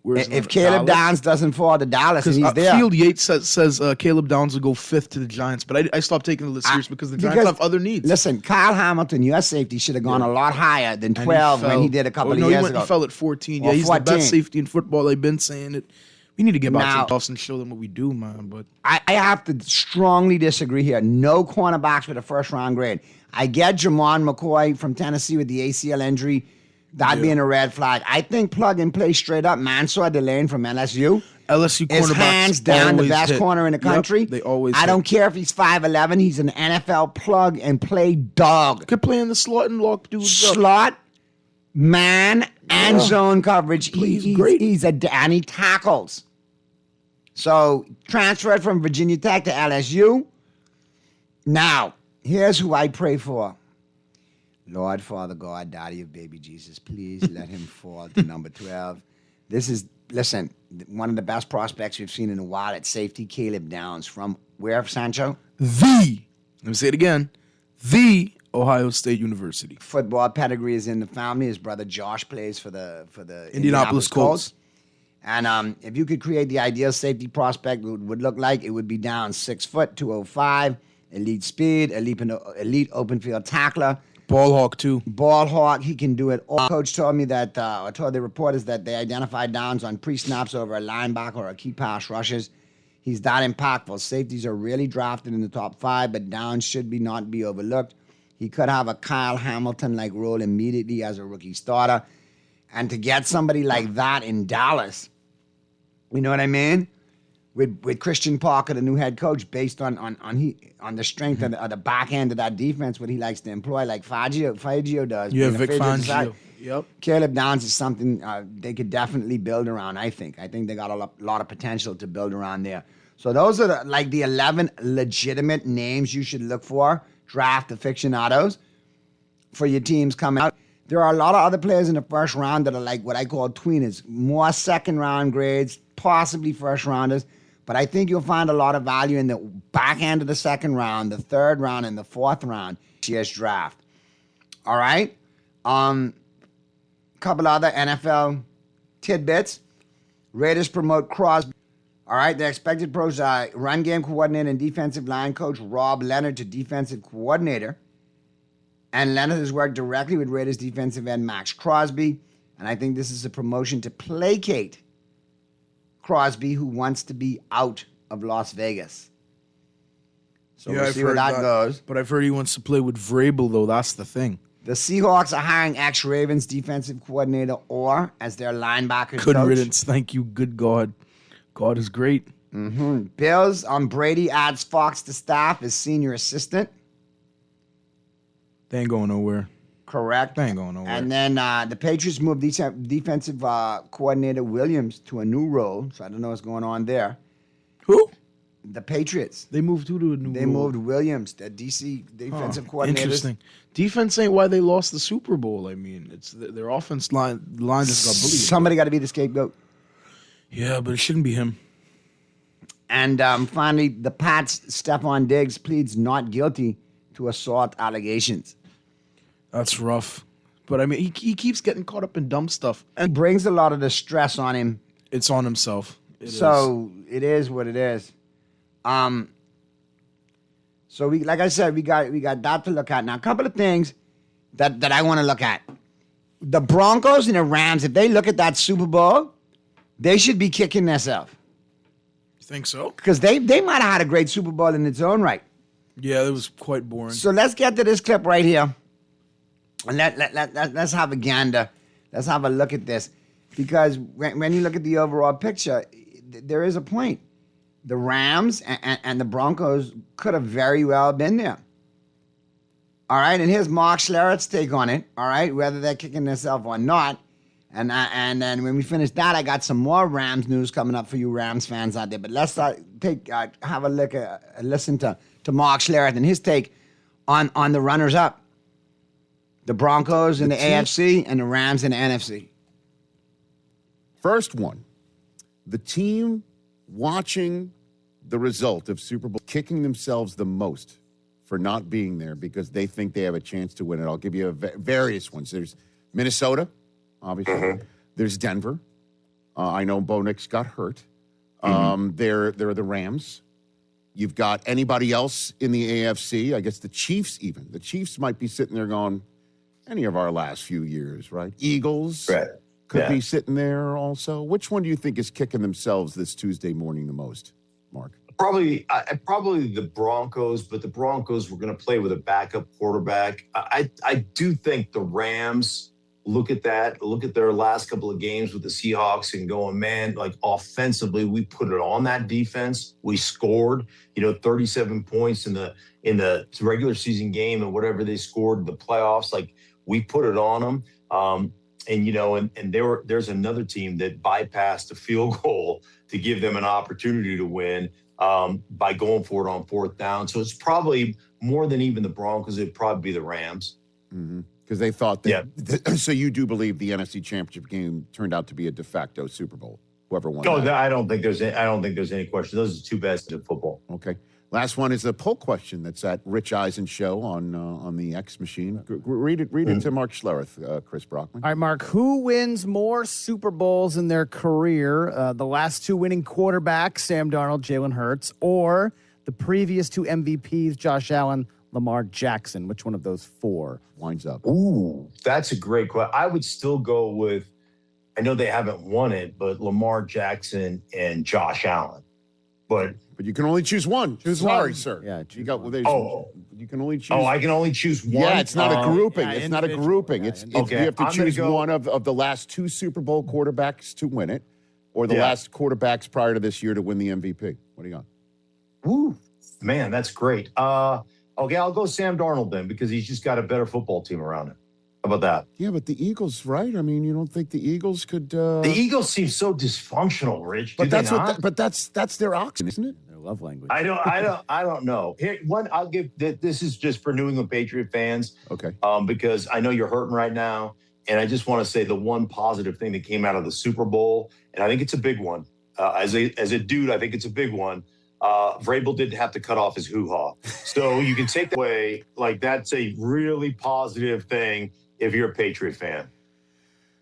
If Caleb Downs doesn't fall to Dallas, and he's there. Field Yates says Caleb Downs will go 5th to the Giants, but I stopped taking the list serious because the Giants have other needs. Listen, Kyle Hamilton, U.S. safety, should have gone a lot higher than 12 when he did a couple of years ago. He fell at 14. Or Yeah, he's 14. the best safety in football. I've been saying it. We need to get back Now- to the playoffs and show them what we do, man. But I have to strongly disagree here. No cornerbacks with a first-round grade. I get Jamon McCoy from Tennessee with the ACL injury. That being a red flag. I think plug and play straight up. Mansour Delane from LSU. LSU is cornerbacks hands down the always best hit. corner in the Yep, country. they always I hit. don't care if he's 5'11". He's an NFL plug and play dog. Could play in the slot and lock dudes up. Slot, man, and Yeah. zone coverage. He's great. And he tackles. So transferred from Virginia Tech to LSU. Now, here's who I pray for. Lord, Father God, Daddy of baby Jesus, please let him fall to number 12. This is, listen, one of the best prospects we've seen in a while at safety, Caleb Downs from where, Sancho? Let me say it again. The Ohio State University. Football pedigree is in the family. His brother Josh plays for the Indianapolis Colts. And if you could create the ideal safety prospect, what it would look like, it would be Downs, 6 foot, 205, elite speed, elite open field tackler. Ball hawk, too. Ball hawk, he can do it all. Coach told me that, I told the reporters that they identified Downs on pre-snaps over a linebacker or a key pass rushes. He's that impactful. Safeties are really drafted in the top 5, but Downs should not be overlooked. He could have a Kyle Hamilton-like role immediately as a rookie starter. And to get somebody like that in Dallas, you know what I mean? With Christian Parker, the new head coach, based on the strength of the back end of that defense, what he likes to employ, like Fangio does. Yeah, being a Vic Fangio Fangio. side. Yep. Caleb Downs is something they could definitely build around, I think. I think they got a lot of potential to build around there. So those are the 11 legitimate names you should look for, draft aficionados, for your teams coming out. There are a lot of other players in the first round that are like what I call tweeners, more second-round grades, possibly first-rounders. But I think you'll find a lot of value in the back end of the second round, the third round, and the fourth round this year's draft. All right? Couple other NFL tidbits. Raiders promote Crosby. All right, the expected pros are run game coordinator and defensive line coach Rob Leonard to defensive coordinator. And Leonard has worked directly with Raiders defensive end Max Crosby. And I think this is a promotion to placate Crosby, who wants to be out of Las Vegas. So we'll see where that goes. But I've heard he wants to play with Vrabel, though. That's the thing. The Seahawks are hiring ex-Ravens defensive coordinator Orr as their linebackers Good coach. riddance. Thank you. Good God. God is great. Mm-hmm. Bills on Brady adds Fox to staff as senior assistant. They ain't going nowhere. Correct. They ain't going nowhere. And then the Patriots moved defensive coordinator Williams to a new role. So I don't know what's going on there. Who? The Patriots. They moved who to a new They role? moved Williams, the DC defensive coordinator. Interesting. Defense ain't why they lost the Super Bowl. I mean, it's their offense line just got bullied. Somebody got to be the scapegoat. Yeah, but it shouldn't be him. And finally, the Pats' Stephon Diggs pleads not guilty to assault allegations. That's rough. But I mean, he keeps getting caught up in dumb stuff. And brings a lot of the stress on him. It's on himself. It is what it is. So we, like I said, we got that to look at. Now, a couple of things that I want to look at. The Broncos and the Rams, if they look at that Super Bowl, they should be kicking themselves. You think so? Because they might have had a great Super Bowl in its own right. Yeah, it was quite boring. So let's get to this clip right here. And let's have a gander. Let's have a look at this. Because when you look at the overall picture, there is a point. The Rams and the Broncos could have very well been there. All right, and here's Mark Schlereth's take on it, all right, whether they're kicking themselves or not. And then when we finish that, I got some more Rams news coming up for you Rams fans out there. But let's have a look at listen to Mark Schlereth and his take on the runners-up. The Broncos in the AFC and the Rams in the NFC. First one, the team watching the result of Super Bowl kicking themselves the most for not being there because they think they have a chance to win it. I'll give you various ones. There's Minnesota, obviously. Mm-hmm. There's Denver. I know Bo Nix got hurt. Mm-hmm. There are the Rams. You've got anybody else in the AFC. I guess the Chiefs even. The Chiefs might be sitting there going, any of our last few years, right? Eagles could be sitting there also. Which one do you think is kicking themselves this Tuesday morning the most, Mark? Probably the Broncos, but the Broncos were going to play with a backup quarterback. I do think the Rams look at their last couple of games with the Seahawks and going, man, like offensively, we put it on that defense. We scored, 37 points in the regular season game and whatever they scored in the playoffs. Like we put it on them. And there's another team that bypassed a field goal to give them an opportunity to win by going for it on fourth down. So it's probably more than even the Broncos. It'd probably be the Rams. Mm-hmm. Because they thought that. So you do believe the NFC Championship game turned out to be a de facto Super Bowl? Whoever won. No, I don't think there's any question. Those are two best in football. Okay. Last one is a poll question that's at Rich Eisen Show on the X machine. Read it to Mark Schlereth, Chris Brockman. All right, Mark. Who wins more Super Bowls in their career? The last two winning quarterbacks, Sam Darnold, Jalen Hurts, or the previous two MVPs, Josh Allen, Lamar Jackson? Which one of those four winds up? Ooh, that's a great question. I would still go with, I know they haven't won it, but Lamar Jackson and Josh Allen. But you can only choose one. Sorry, sir. Yeah, you can only choose. Oh, I can only choose one. Yeah, it's not a grouping. Yeah, it's not a grouping. It's okay. You have to choose one of the last two Super Bowl quarterbacks to win it, or the last quarterbacks prior to this year to win the MVP. What do you got? Ooh, man, that's great. Okay, I'll go Sam Darnold then because he's just got a better football team around him. How about that? Yeah, but the Eagles, right? I mean, you don't think the Eagles could? The Eagles seem so dysfunctional, Rich. But that's their oxen, isn't it? Their love language. I don't know. Here, one I'll give. This is just for New England Patriot fans. Okay. Because I know you're hurting right now, and I just want to say the one positive thing that came out of the Super Bowl, and I think it's a big one. As a dude, I think it's a big one. Vrabel didn't have to cut off his hoo-ha. So you can take that away, like that's a really positive thing if you're a Patriot fan.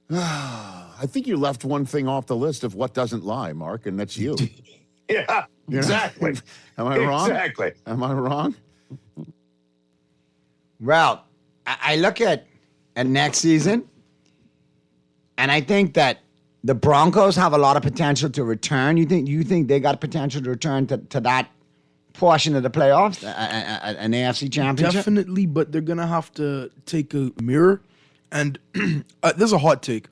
I think you left one thing off the list of what doesn't lie, Mark, and that's you. Yeah, exactly. Am I wrong? Exactly. Am I wrong? Well, I look at next season, and I think that the Broncos have a lot of potential to return. You think they got potential to return to that portion of the playoffs, an AFC championship? Definitely, but they're going to have to take a mirror. And there's a hot take.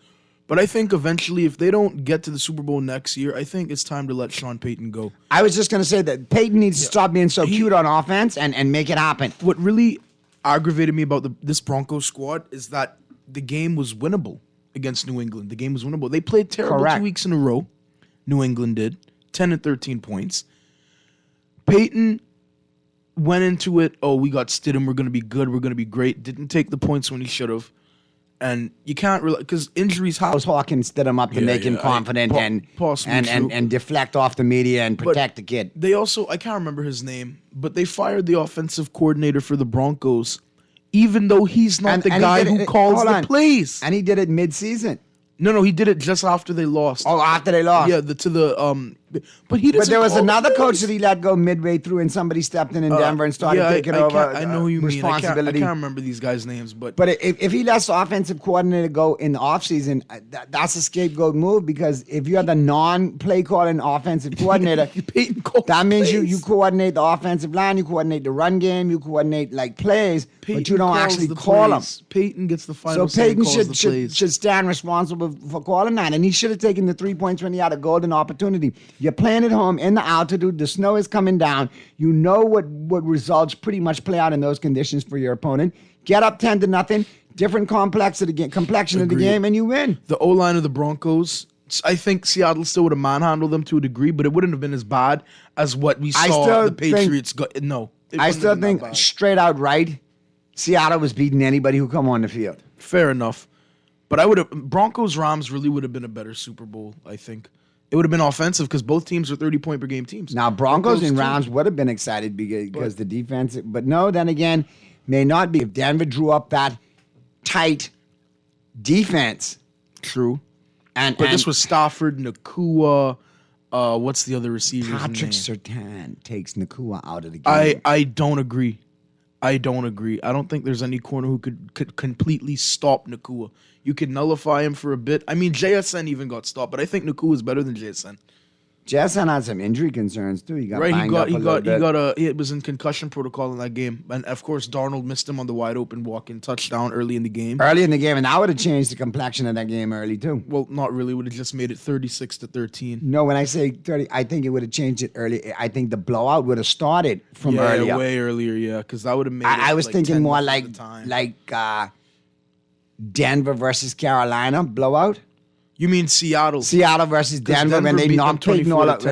But I think eventually, if they don't get to the Super Bowl next year, I think it's time to let Sean Payton go. I was just going to say that Payton needs to stop being so cute on offense and make it happen. What really aggravated me about this Broncos squad is that the game was winnable against New England. The game was winnable. They played terrible Correct. 2 weeks in a row. New England did. 10 and 13 points. Payton went into it, we got Stidham, we're going to be good, we're going to be great. Didn't take the points when he should have. And you can't really, because injuries happen. Hawkins stood him up to make him confident and deflect off the media and protect the kid. They also, I can't remember his name, but they fired the offensive coordinator for the Broncos, even though he's not the guy who calls the plays. And he did it mid-season. No, he did it just after they lost. Oh, after they lost. Yeah, but he doesn't. But there was call another the coach plays. that he let go midway through, and somebody stepped in Denver and started taking over I know who you mean. I responsibility. can't remember these guys' names, but if he lets the offensive coordinator go in the offseason, that's a scapegoat move, because if you're the non-play calling offensive coordinator, that means you coordinate the offensive line, you coordinate the run game, you coordinate plays, but you don't actually call them. Peyton gets the final So say Peyton and calls the plays. should stand responsible for calling that, and he should have taken the 3 points when he had a golden opportunity. You're playing at home in the altitude, the snow is coming down. You know what results pretty much play out in those conditions for your opponent. Get up 10-0, different complexion of the game, and you win. The O-line of the Broncos, I think Seattle still would have manhandled them to a degree, but it wouldn't have been as bad as what we saw the Patriots got. No. I still think straight out right, Seattle was beating anybody who come on the field. Fair enough. But Broncos-Rams really would have been a better Super Bowl, I think. It would have been offensive because both teams are 30-point per game teams. Now, Broncos and Rams would have been excited because the defense, but no, then again, may not be. If Denver drew up that tight defense. True. But this was Stafford, Nakua, what's the other receiver's name? Patrick Surtain takes Nakua out of the game. I don't agree. I don't think there's any corner who could completely stop Nakua. You could nullify him for a bit. I mean, JSN even got stopped, but I think Nakua is better than JSN. JSN had some injury concerns too. He got he was in concussion protocol in that game, and of course Darnold missed him on the wide open walk-in touchdown early in the game. And that would have changed the complexion of that game early too. Well, not really. Would have just made it 36-13. No, when I say 30, I think it would have changed it early. I think the blowout would have started from earlier. Yeah, way earlier. Yeah, because that would have made. I was thinking more like Denver versus Carolina blowout. You mean Seattle? Seattle versus Denver when they knocked Peyton all up.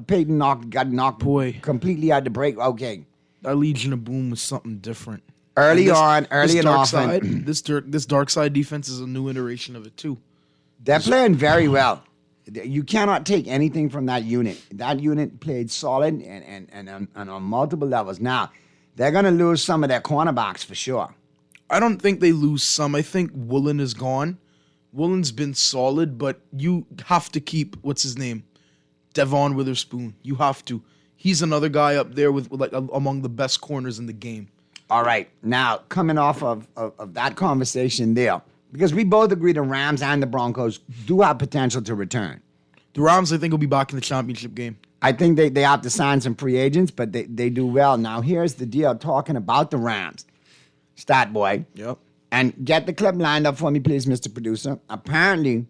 Peyton got knocked completely out the break. Okay. That Legion of Boom was something different. Early and often. This dark side defense is a new iteration of it too. They're playing very well. You cannot take anything from that unit. That unit played solid and on multiple levels. Now, they're going to lose some of their cornerbacks for sure. I don't think they lose some. I think Woolen is gone. Woolen's been solid, but you have to keep, what's his name? Devon Witherspoon. You have to. He's another guy up there with among the best corners in the game. All right. Now, coming off of that conversation there, because we both agree the Rams and the Broncos do have potential to return. The Rams, I think, will be back in the championship game. I think they have to sign some free agents, but they do well. Now, here's the deal, talking about the Rams. Stat boy. Yep. And get the clip lined up for me, please, Mr. Producer. Apparently,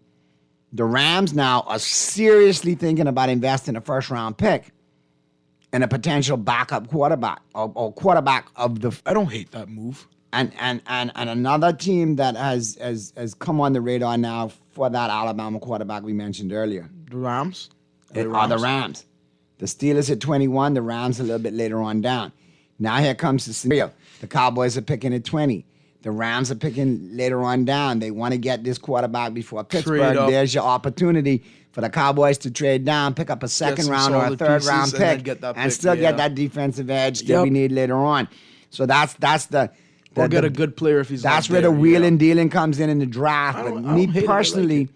the Rams now are seriously thinking about investing a first-round pick in a potential backup quarterback or quarterback of the. I don't hate that move. And another team that has come on the radar now for that Alabama quarterback we mentioned earlier. The Rams? The Rams. The Steelers at 21, the Rams a little bit later on down. Now here comes the scenario. The Cowboys are picking at 20. The Rams are picking later on down. They want to get this quarterback before Pittsburgh. There's your opportunity for the Cowboys to trade down, pick up a second round or a third round pick, and still get that defensive edge that we need later on. So that's the Or get a good player if he's That's not where there, the wheeling dealing comes in the draft. But don't me hate it, I like personally,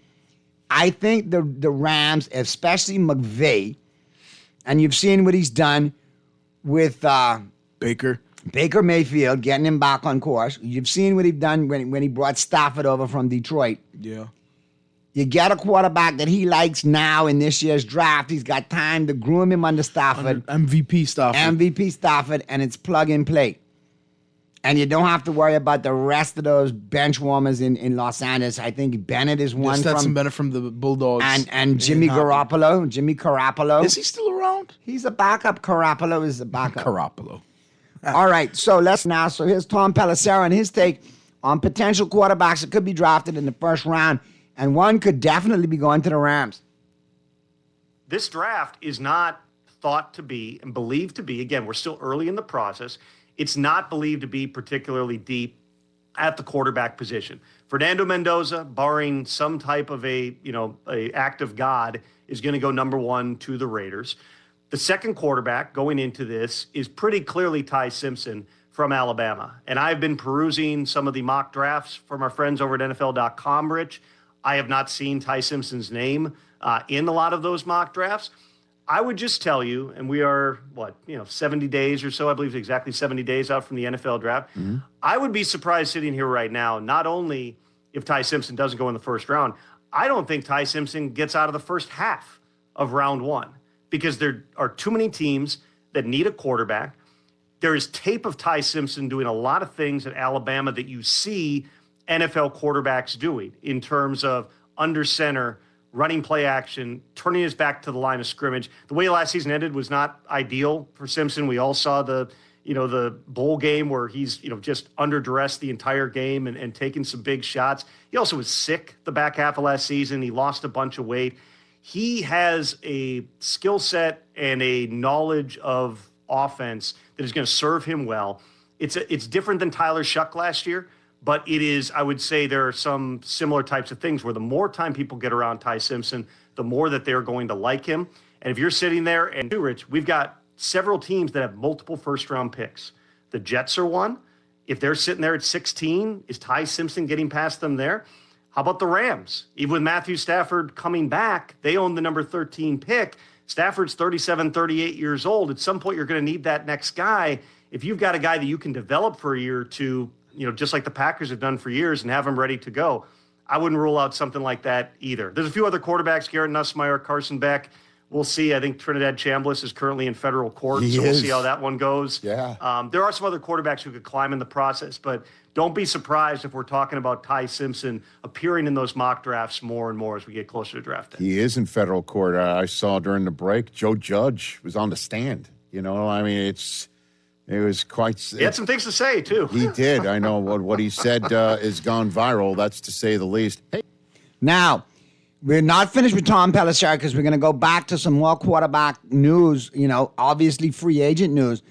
I think the Rams, especially McVay, and you've seen what he's done with Baker Mayfield, getting him back on course. You've seen what he's done when he brought Stafford over from Detroit. Yeah. You get a quarterback that he likes now in this year's draft. He's got time to groom him under Stafford. MVP Stafford. And it's plug and play. And you don't have to worry about the rest of those bench warmers in Los Angeles. I think Bennett is one Stetson Bennett from the Bulldogs. And Jimmy Garoppolo. Is he still around? He's a backup. Garoppolo is a backup. Garoppolo. All right, so here's Tom Pelissero and his take on potential quarterbacks that could be drafted in the first round, and one could definitely be going to the Rams. This draft is not thought to be and believed to be, again, we're still early in the process, it's not believed to be particularly deep at the quarterback position. Fernando Mendoza, barring some type of a act of God, is going to go number one to the Raiders. The second quarterback going into this is pretty clearly Ty Simpson from Alabama. And I've been perusing some of the mock drafts from our friends over at NFL.com, Rich. I have not seen Ty Simpson's name in a lot of those mock drafts. I would just tell you, and we are, 70 days or so, I believe exactly 70 days out from the NFL draft. Mm-hmm. I would be surprised sitting here right now, not only if Ty Simpson doesn't go in the first round, I don't think Ty Simpson gets out of the first half of round one because there are too many teams that need a quarterback. There is tape of Ty Simpson doing a lot of things at Alabama that you see NFL quarterbacks doing in terms of under center, running play action, turning his back to the line of scrimmage. The way last season ended was not ideal for Simpson. We all saw the bowl game where he's, just under duress the entire game and taking some big shots. He also was sick the back half of last season. He lost a bunch of weight. He has a skill set and a knowledge of offense that is going to serve him well. It's different than Tyler Shuck last year, but it is, I would say there are some similar types of things where the more time people get around Ty Simpson, the more that they're going to like him. And if you're sitting there, and Rich, we've got several teams that have multiple first-round picks. The Jets are one. If they're sitting there at 16, is Ty Simpson getting past them there? How about the Rams? Even with Matthew Stafford coming back, they own the number 13 pick. Stafford's 37, 38 years old. At some point, you're going to need that next guy. If you've got a guy that you can develop for a year or two, just like the Packers have done for years and have him ready to go, I wouldn't rule out something like that either. There's a few other quarterbacks, Garrett Nussmeier, Carson Beck. We'll see. I think Trinidad Chambliss is currently in federal court, so we'll see how that one goes. Yeah. There are some other quarterbacks who could climb in the process, but don't be surprised if we're talking about Ty Simpson appearing in those mock drafts more and more as we get closer to draft day. He is in federal court. I saw during the break, Joe Judge was on the stand. It was quite. He had some things to say, too. He did. I know what he said has gone viral. That's to say the least. Hey. Now, we're not finished with Tom Pelissero because we're going to go back to some more quarterback news, obviously free agent news.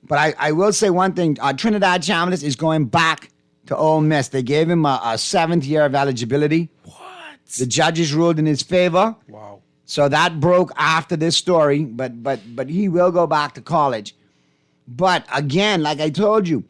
But I will say one thing. Trinidad Chambliss is going back to Ole Miss. They gave him a 7th year of eligibility. What? The judges ruled in his favor. Wow. So that broke after this story, but he will go back to college. But again, like I told you,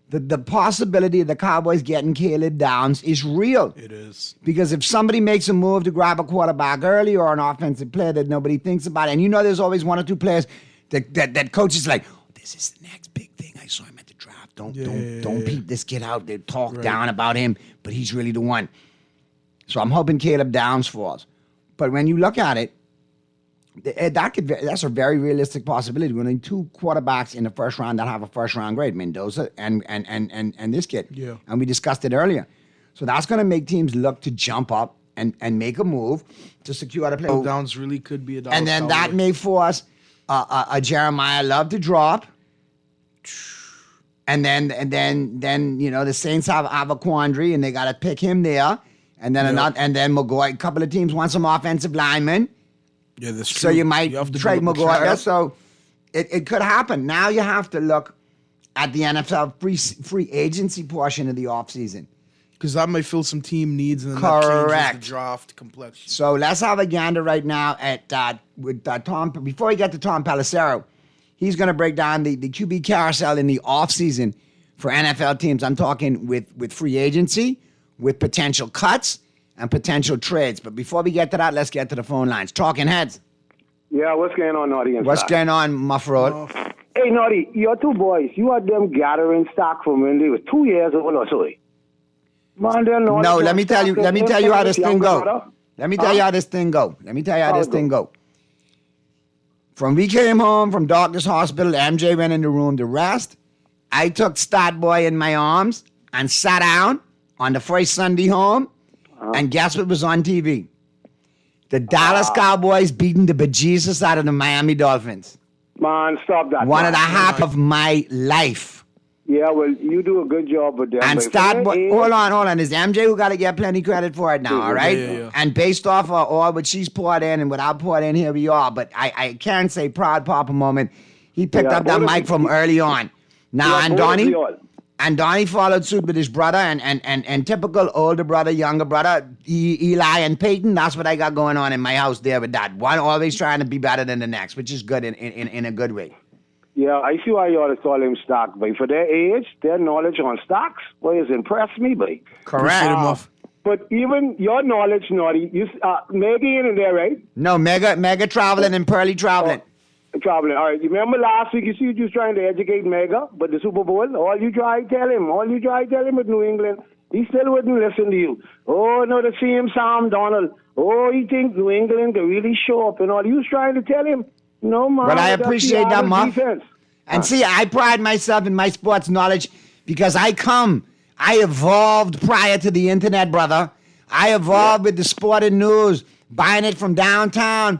the possibility of the Cowboys getting Caleb Downs is real. It is. Because if somebody makes a move to grab a quarterback early or an offensive player that nobody thinks about, and there's always one or two players that coaches like, this is the next big thing. I saw him at the draft. Don't peep this kid out. They talk down about him, but he's really the one. So I'm hoping Caleb Downs falls. But when you look at it, that's a very realistic possibility. We need 2 quarterbacks in the first round that have a first round grade, Mendoza and this kid. Yeah. And we discussed it earlier. So that's going to make teams look to jump up and make a move to secure the player. Downs really could be a dollar. And then that may force a Jeremiah Love to drop. And then the Saints have a quandary and they got to pick him there. And then McGuire, a couple of teams want some offensive linemen. Yeah, that's true. So you might trade McGuire. Up. So it could happen. Now you have to look at the NFL free agency portion of the offseason. Because that might fill some team needs and then Correct. that changes the draft complexion. So let's have a gander right now at with Tom. Before we get to Tom Pelissero, he's going to break down the QB carousel in the offseason for NFL teams. I'm talking with free agency, with potential cuts, and potential trades. But before we get to that, let's get to the phone lines. Talking Heads. Yeah, what's going on, Naughty? What's going on, Muffrod? Hey, Naughty, your two boys, you had them gathering stock from when they were 2 years old or so. Man, No, let me tell you how this thing go. Let me tell you how this thing go. From we came home from Doctor's Hospital, MJ went in the room to rest. I took Stat Boy in my arms and sat down on the first Sunday home. And guess what was on TV? The Dallas Cowboys beating the bejesus out of the Miami Dolphins. Man, stop that. One of the highlights of my life. Yeah, well, you do a good job with them. And Stat Boy, hold on. It's MJ who got to get plenty credit for it now, all right? Yeah. And based off of all what she's poured in and what I poured in, here we are. But I can't say proud papa moment. He picked up that mic from early on. Now, and Donnie followed suit with his brother and typical older brother, younger brother, Eli and Peyton. That's what I got going on in my house there with that. One always trying to be better than the next, which is good in a good way. Yeah, I see why you ought to call him stock, but for their age, their knowledge on stocks, boy, has impressed me, boy. Correct. But even your knowledge, Naughty, Maggie in there, right? No, Mega traveling and Pearly traveling. Traveling. All right. You remember last week you was trying to educate Mega, but the Super Bowl, all you tried to tell him with New England, he still wouldn't listen to you. Oh, no, the same Sam Donald. Oh, he thinks New England can really show up and all. You was trying to tell him. No, man. But I appreciate that, Muff. And see, I pride myself in my sports knowledge because I evolved prior to the internet, brother. I evolved with the sporting news, buying it from downtown,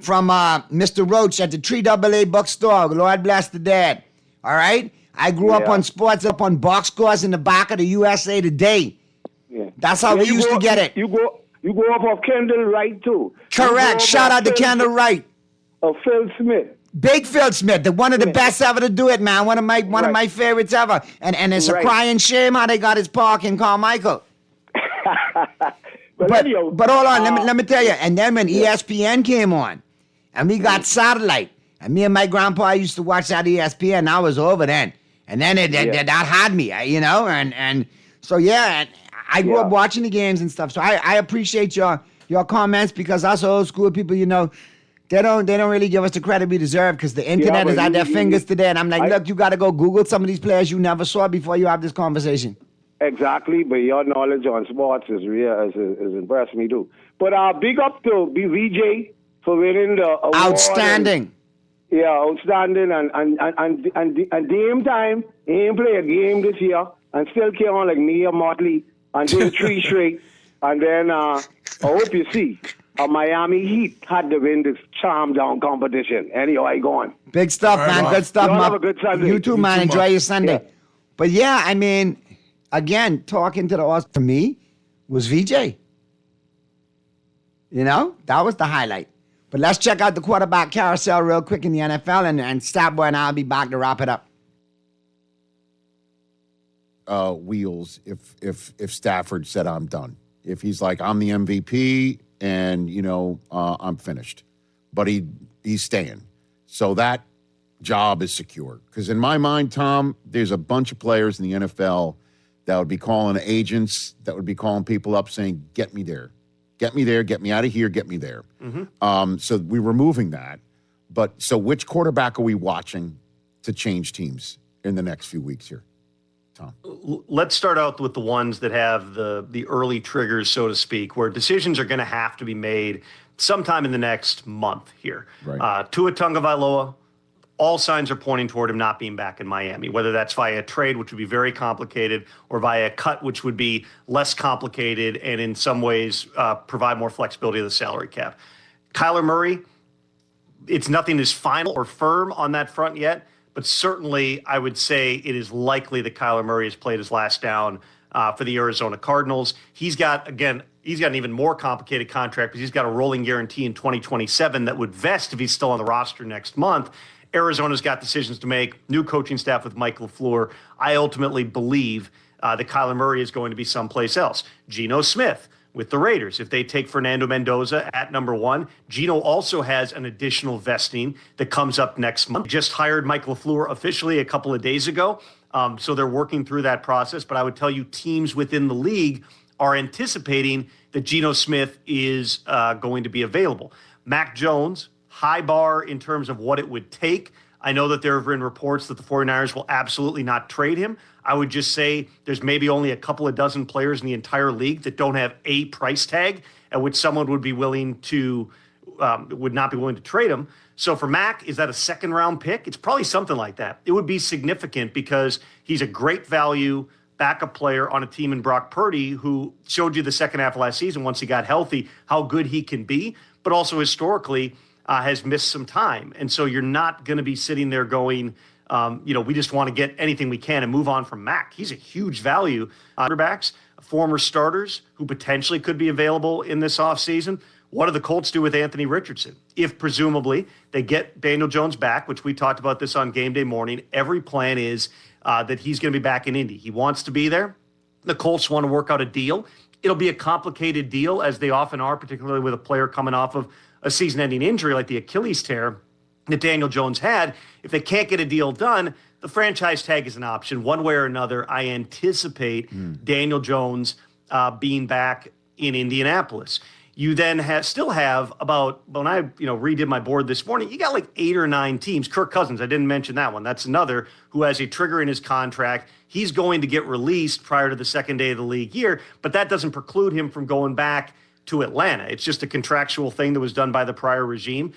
from Mr. Roach at the 3AA bookstore. Lord bless the dead. All right? I grew up on sports, up on box scores in the back of the USA Today. Yeah. That's how we used to get it. You go off of Kendall Wright, too. Correct. Shout out to Kendall Wright. Of Phil Smith. Big Phil Smith, one of the best ever to do it, man. One of my favorites ever. And it's a crying shame how they got his park in Carmichael. but hold on, let me tell you. And then when ESPN came on, and we got satellite, and me and my grandpa used to watch that ESPN. I was over then, and then that had me, and so yeah. I grew up watching the games and stuff. So I appreciate your comments because us old school people, they don't really give us the credit we deserve because the internet is at their fingers today. And I'm like, look, you got to go Google some of these players you never saw before you have this conversation. Exactly, but your knowledge on sports is impressed me too. But big up to BVJ for winning the award. Outstanding. Outstanding. And Dame Time, he ain't play a game this year and still came on like me or Motley and did 3 straight. And then I hope you see. Miami Heat had to win this charm down competition. Anyway, go on. Big stuff, man. Good stuff, man. Have a good Sunday. You too, man. Enjoy your Sunday. Yeah. But yeah, I mean, again, talking to the audience for me was VJ. That was the highlight. But let's check out the quarterback carousel real quick in the NFL, and Stat Boy and I'll be back to wrap it up. Wheels, if Stafford said I'm done, if he's like I'm the MVP. And, I'm finished. But he's staying. So that job is secure. Because in my mind, Tom, there's a bunch of players in the NFL that would be calling agents, that would be calling people up saying, get me there. Get me there, get me out of here, get me there. Mm-hmm. So we're removing that. But so which quarterback are we watching to change teams in the next few weeks here? Tom. Let's start out with the ones that have the early triggers, so to speak, where decisions are going to have to be made sometime in the next month here. Right. Tua Tagovailoa, all signs are pointing toward him not being back in Miami, whether that's via a trade, which would be very complicated, or via a cut, which would be less complicated and in some ways provide more flexibility of the salary cap. Kyler Murray, it's nothing is final or firm on that front yet. But certainly, I would say it is likely that Kyler Murray has played his last down for the Arizona Cardinals. He's got an even more complicated contract because he's got a rolling guarantee in 2027 that would vest if he's still on the roster next month. Arizona's got decisions to make, new coaching staff with Mike LaFleur. I ultimately believe that Kyler Murray is going to be someplace else. Geno Smith with the Raiders. If they take Fernando Mendoza at number 1, Geno also has an additional vesting that comes up next month. Just hired Mike LaFleur officially a couple of days ago. So they're working through that process. But I would tell you teams within the league are anticipating that Geno Smith is going to be available. Mac Jones, high bar in terms of what it would take. I know that there have been reports that the 49ers will absolutely not trade him. I would just say there's maybe only a couple of dozen players in the entire league that don't have a price tag at which someone would be willing to would not be willing to trade him. So for Mac, is that a second-round pick? It's probably something like that. It would be significant because he's a great value backup player on a team in Brock Purdy, who showed you the second half of last season, once he got healthy, how good he can be, but also historically has missed some time. And so you're not going to be sitting there going, we just want to get anything we can and move on from Mac. He's a huge value. Quarterbacks, former starters who potentially could be available in this offseason. What do the Colts do with Anthony Richardson? If presumably they get Daniel Jones back, which we talked about this on game day morning, every plan is that he's going to be back in Indy. He wants to be there. The Colts want to work out a deal. It'll be a complicated deal, as they often are, particularly with a player coming off of a season-ending injury like the Achilles tear that Daniel Jones had. If they can't get a deal done, the franchise tag is an option. One way or another, I anticipate Daniel Jones being back in Indianapolis. You then still have about, when I redid my board this morning, you got like 8 or 9 teams. Kirk Cousins, I didn't mention that one. That's another who has a trigger in his contract. He's going to get released prior to the second day of the league year, but that doesn't preclude him from going back to Atlanta. It's just a contractual thing that was done by the prior regime.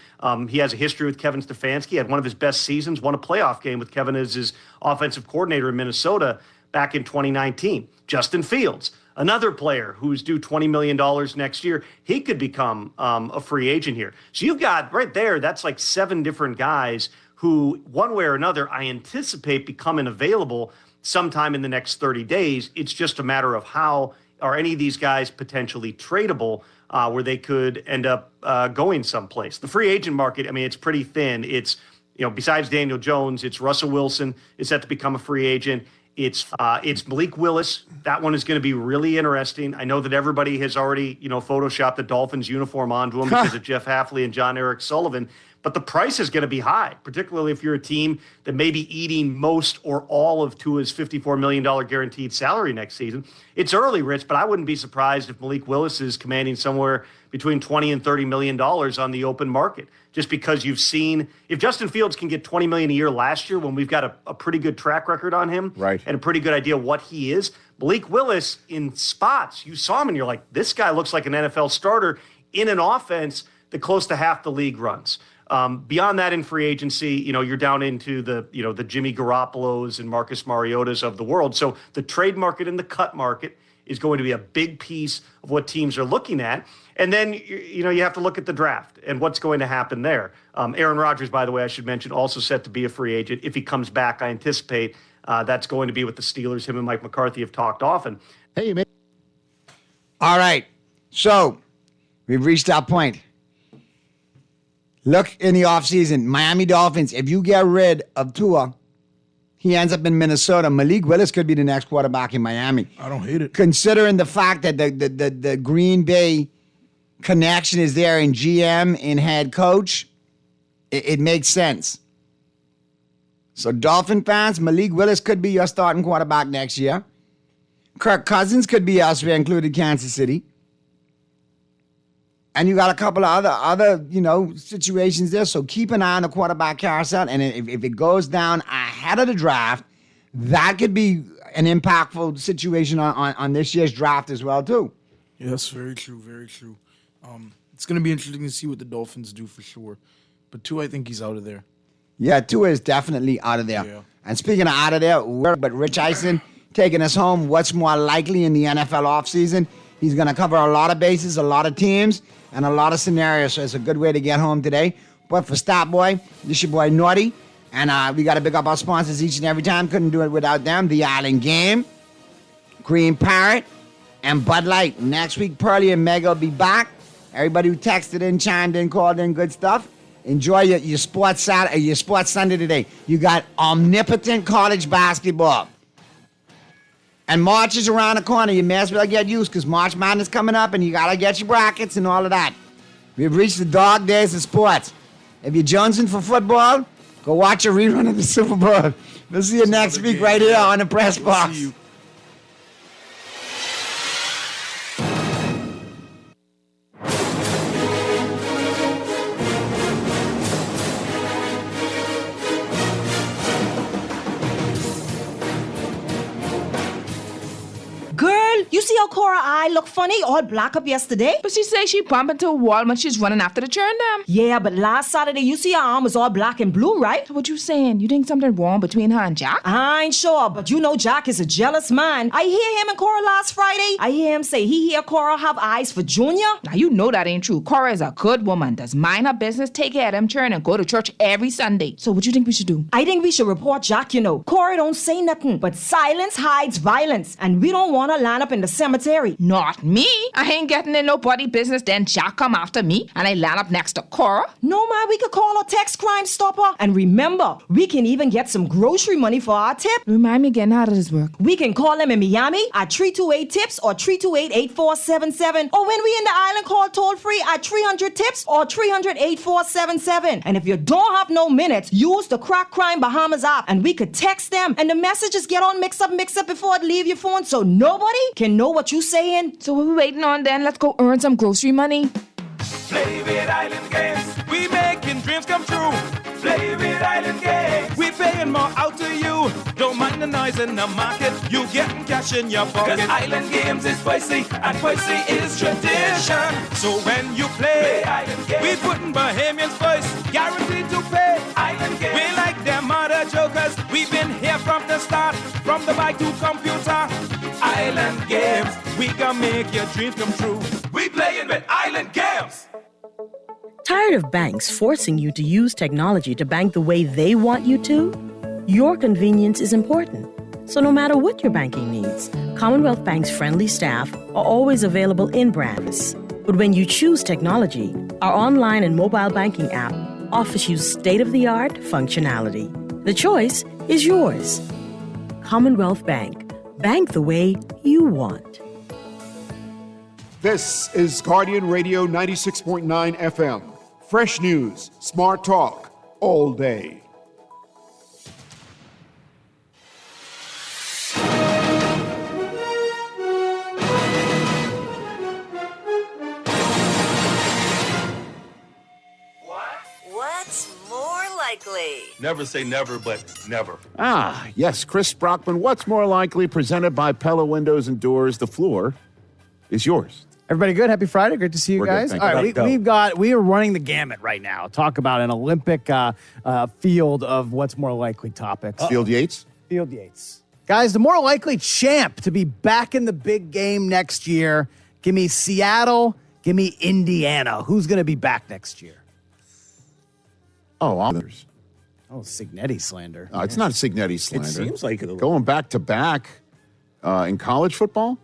He has a history with Kevin Stefanski, had one of his best seasons, won a playoff game with Kevin as his offensive coordinator in Minnesota back in 2019. Justin Fields, another player who's due $20 million next year. He could become a free agent here. So you've got right there, that's like 7 different guys who, one way or another, I anticipate becoming available sometime in the next 30 days. It's just a matter of how are any of these guys potentially tradable where they could end up going someplace. The free agent market, I mean, it's pretty thin. It's, besides Daniel Jones, it's Russell Wilson is set to become a free agent. It's Malik Willis. That one is going to be really interesting. I know that everybody has already, photoshopped the Dolphins uniform onto him because of Jeff Hafley and John Eric Sullivan. But the price is going to be high, particularly if you're a team that may be eating most or all of Tua's $54 million guaranteed salary next season. It's early, Rich, but I wouldn't be surprised if Malik Willis is commanding somewhere between $20 and $30 million on the open market, just because you've seen if Justin Fields can get $20 million a year last year when we've got a pretty good track record on him, right, and a pretty good idea what he is. Malik Willis in spots, you saw him and you're like, this guy looks like an NFL starter in an offense that close to half the league runs. Beyond that, in free agency, you're down into the Jimmy Garoppolos and Marcus Mariotas of the world. So the trade market and the cut market is going to be a big piece of what teams are looking at. And then, you have to look at the draft and what's going to happen there. Aaron Rodgers, by the way, I should mention, also set to be a free agent. If he comes back, I anticipate that's going to be with the Steelers. Him and Mike McCarthy have talked often. Hey, man. All right. So we've reached that point. Look in the offseason, Miami Dolphins, if you get rid of Tua, he ends up in Minnesota. Malik Willis could be the next quarterback in Miami. I don't hate it. Considering the fact that the Green Bay connection is there in GM, in head coach, it makes sense. So Dolphin fans, Malik Willis could be your starting quarterback next year. Kirk Cousins could be elsewhere, including Kansas City. And you got a couple of other situations there. So keep an eye on the quarterback carousel. And if it goes down ahead of the draft, that could be an impactful situation on this year's draft as well, too. Yes, very true, very true. It's going to be interesting to see what the Dolphins do for sure. But Tua, I think he's out of there. Yeah, Tua is definitely out of there. Yeah. And speaking of out of there, but Rich Eisen taking us home, what's more likely in the NFL offseason? He's going to cover a lot of bases, a lot of teams, and a lot of scenarios. So it's a good way to get home today. But for Stop Boy, this your boy Naughty. And we got to pick up our sponsors each and every time. Couldn't do it without them. The Island Game, Green Parrot, and Bud Light. Next week, Pearly and Mega will be back. Everybody who texted in, chimed in, called in, good stuff. Enjoy your sports Saturday, your sports Sunday today. You got omnipotent college basketball. And March is around the corner. You may as well get used because March Madness is coming up and you got to get your brackets and all of that. We've reached the dog days of sports. If you're jonesing for football, go watch a rerun of the Super Bowl. We'll see you next week right here on the Press Box. See you. Girl, you see how Cora eye look funny, all black up yesterday? But she say she bump into a wall when she's running after the churn them. Yeah, but last Saturday you see her arm was all black and blue, right? So what you saying? You think something wrong between her and Jack? I ain't sure, but you know Jack is a jealous man. I hear him and Cora last Friday. I hear him say he hear Cora have eyes for Junior. Now you know that ain't true. Cora is a good woman, does mind her business, take care of them churn, and go to church every Sunday. So what you think we should do? I think we should report Jack, you know. Cora don't say nothing, but silence hides violence, and we don't want to line up in the cemetery. Not me. I ain't getting in nobody business. Then Jack come after me, and I land up next to Cora. No, man, we could call a text Crime Stopper. And remember, we can even get some grocery money for our tip. Remind me again, how does this work? We can call them in Miami at 328-TIPS or 328-8477. Or when we in the island, call toll-free at 300-TIPS or 300-8477. And if you don't have no minutes, use the Crack Crime Bahamas app, and we could text them, and the messages get on mix up before it leave your phone, so nobody can know what you saying. So what we waiting on then? Let's go earn some grocery money. Play with Island Games. We making dreams come true. Play with Island Games. We paying more out to you. Don't mind the noise in the market. You getting cash in your pocket. 'Cause Island Games is spicy and spicy is tradition. So when you play Island Games, we putting Bahamians first. Guaranteed to pay. Island Games. We like them other jokers. We've been here from the start. From the bike to computer. Island Games. We gonna make your dreams come true. We playing with Island Games. Tired of banks forcing you to use technology to bank the way they want you to? Your convenience is important. So no matter what your banking needs, Commonwealth Bank's friendly staff are always available in branch. But when you choose technology, our online and mobile banking app offers you state-of-the-art functionality. The choice is yours. Commonwealth Bank. Bank the way you want. This is Guardian Radio 96.9 FM. Fresh news, smart talk, all day. What's more likely? Never say never, but never. Ah, yes, Chris Brockman. What's more likely? Presented by Pella Windows and Doors. The floor is yours. Everybody good? Happy Friday. Great to see you We're good, guys. thank All you. right, we are running the gamut right now. Talk about an Olympic field of what's more likely topics. Field Yates? Field Yates. Guys, the more likely champ to be back in the big game next year. Give me Seattle. Give me Indiana. Who's going to be back next year? Oh, others. Oh, Signetti slander. It's not Signetti slander. It seems like it a little. Going back to back in college football.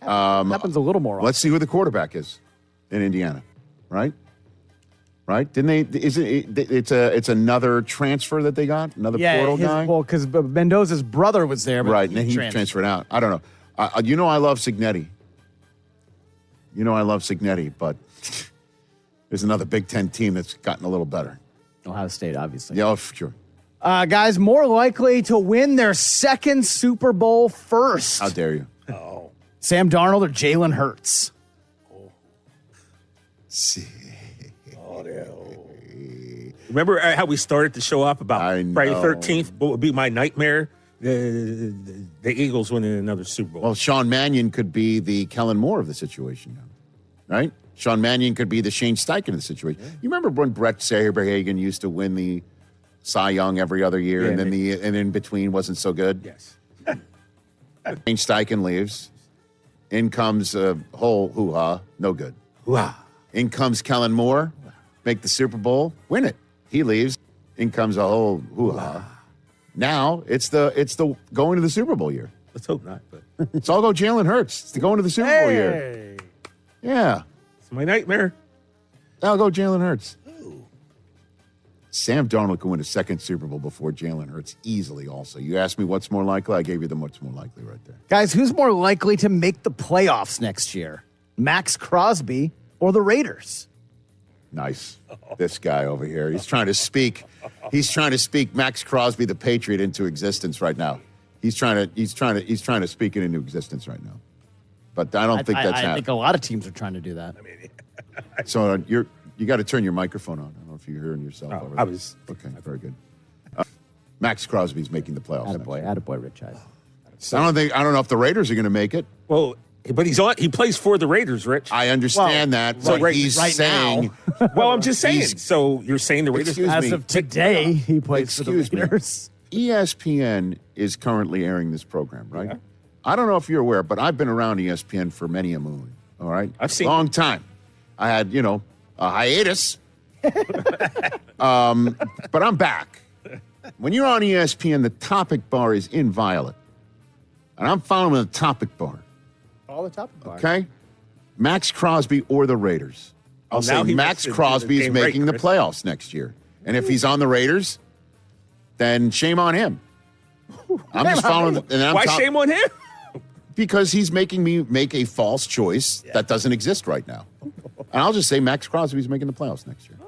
Happens a little more often. Let's see who the quarterback is in Indiana, right? Right? Didn't they? It's another transfer that they got, another portal guy. Well, because Mendoza's brother was there, but right? And then he transferred out. I don't know. I love Signetti. But there's another Big Ten team that's gotten a little better. Ohio State, obviously. Yeah, sure. Guys, more likely to win their second Super Bowl first. How dare you? Sam Darnold or Jalen Hurts? Remember how we started the show off about Friday 13th? What would be my nightmare? The Eagles winning another Super Bowl. Well, Sean Mannion could be the Kellen Moore of the situation now, right? Sean Mannion could be the Shane Steichen of the situation. You remember when Brett Saberhagen used to win the Cy Young every other year, and then and in between wasn't so good? Yes. Shane Steichen leaves. In comes a whole hoo-ha, no good. Hoo-ha. In comes Kellen Moore, make the Super Bowl, win it. He leaves. In comes a whole hoo-ha. Now it's the going to the Super Bowl year. Let's hope not. But it's all go Jalen Hurts. It's the going to the Super Bowl year. Yeah. It's my nightmare. I'll go Jalen Hurts. Sam Darnold can win a second Super Bowl before Jalen Hurts easily also. You asked me what's more likely, I gave you the what's more likely right there. Guys, who's more likely to make the playoffs next year? Max Crosby or the Raiders? Nice. This guy over here. He's trying to speak Max Crosby, the Patriot, into existence right now. He's trying to speak it into existence right now. But I don't think that's happening. I think a lot of teams are trying to do that. So you got to turn your microphone on. I don't know if you're hearing yourself. over there. Okay, very good. Max Crosby's making the playoffs. Attaboy, Rich Eisen. I don't know if the Raiders are going to make it. Well, but he plays for the Raiders, Rich. I understand that. So but he's saying. Well, I'm just saying. So you're saying the Raiders? As of today, he plays for the Raiders. ESPN is currently airing this program, right? Yeah. I don't know if you're aware, but I've been around ESPN for many a moon. All right, I've seen long time. I had a hiatus, but I'm back. When you're on ESPN, the topic bar is inviolate, and I'm following the topic bar. All the topic bar. Okay, Max Crosby or the Raiders. I'll say Max Crosby is making the playoffs next year, and if he's on the Raiders, then shame on him. I'm just following. Why shame on him? Because he's making me make a false choice that doesn't exist right now. And I'll just say Max Crosby's making the playoffs next year.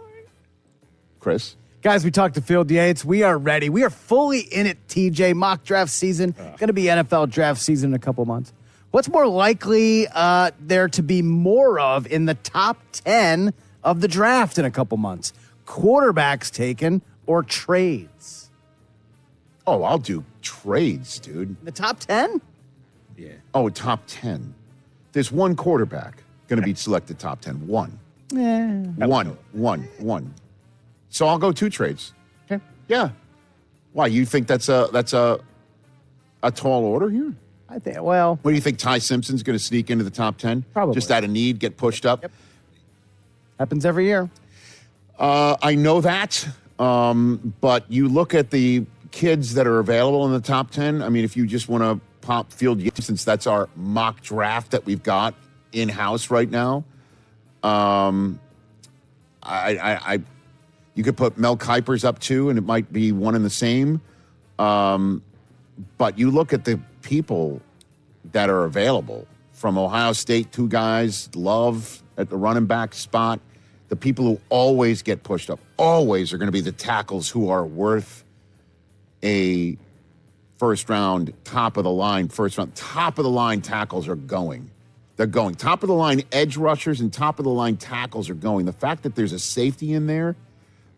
Chris? Guys, we talked to Field Yates. We are ready. We are fully in it, TJ. Mock draft season. Going to be NFL draft season in a couple months. What's more likely there to be more of in the top 10 of the draft in a couple months? Quarterbacks taken or trades? Oh, I'll do trades, dude. The top 10? Yeah. Oh, top 10. There's one quarterback going to be selected top 10. One. One. So I'll go 2 trades. Okay. Yeah. Why? You think that's a tall order here? I think. Well, what do you think? Ty Simpson's going to sneak into the top 10? Probably. Just out of need, get pushed up. Yep. Happens every year. I know that, but you look at the kids that are available in the top 10. I mean, if you just want to pop Field Yates, since that's our mock draft that we've got in house right now. You could put Mel Kiper's up too, and it might be one and the same. But you look at the people that are available from Ohio State, 2 guys, Love at the running back spot. The people who always get pushed up, always are going to be the tackles who are worth a first round, top of the line tackles are going. They're going. Top of the line edge rushers and top of the line tackles are going. The fact that there's a safety in there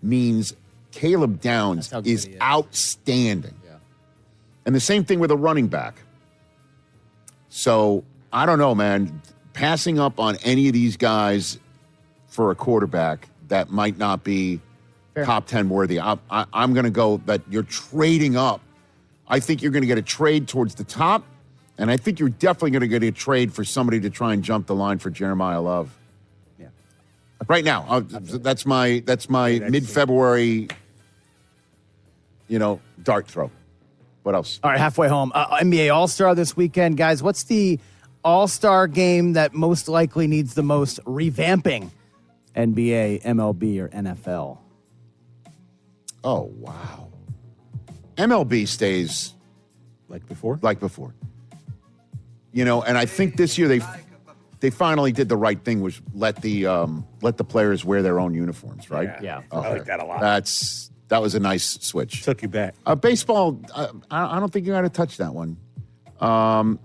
means Caleb Downs is outstanding. Yeah. And the same thing with a running back. So I don't know, man. Passing up on any of these guys for a quarterback that might not be top 10 worthy. I'm going to go that you're trading up. I think you're going to get a trade towards the top, and I think you're definitely going to get a trade for somebody to try and jump the line for Jeremiah Love. Yeah. Right now, that's my mid-February, dart throw. What else? All right, halfway home. NBA All-Star this weekend. Guys, what's the All-Star game that most likely needs the most revamping? NBA, MLB, or NFL? Oh, wow. MLB stays like before. And I think this year they finally did the right thing, was let the players wear their own uniforms, right? Yeah. Okay. I like that a lot. That was a nice switch. Took you back. Baseball, I don't think you got to touch that one. The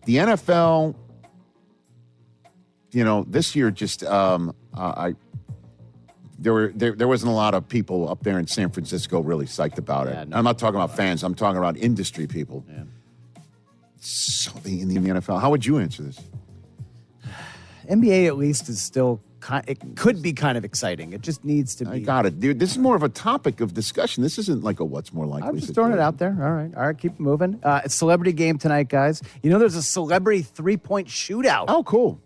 NFL, this year just there wasn't a lot of people up there in San Francisco really psyched about it. No. I'm not talking about fans. I'm talking about industry people. Yeah. So in the NFL, how would you answer this? NBA at least is still it could be kind of exciting. It just needs to be. I got it, dude. This is more of a topic of discussion. This isn't like a what's more likely. I'm just throwing it out there. All right, keep moving. It's celebrity game tonight, guys. There's a celebrity 3-point shootout. Oh, cool.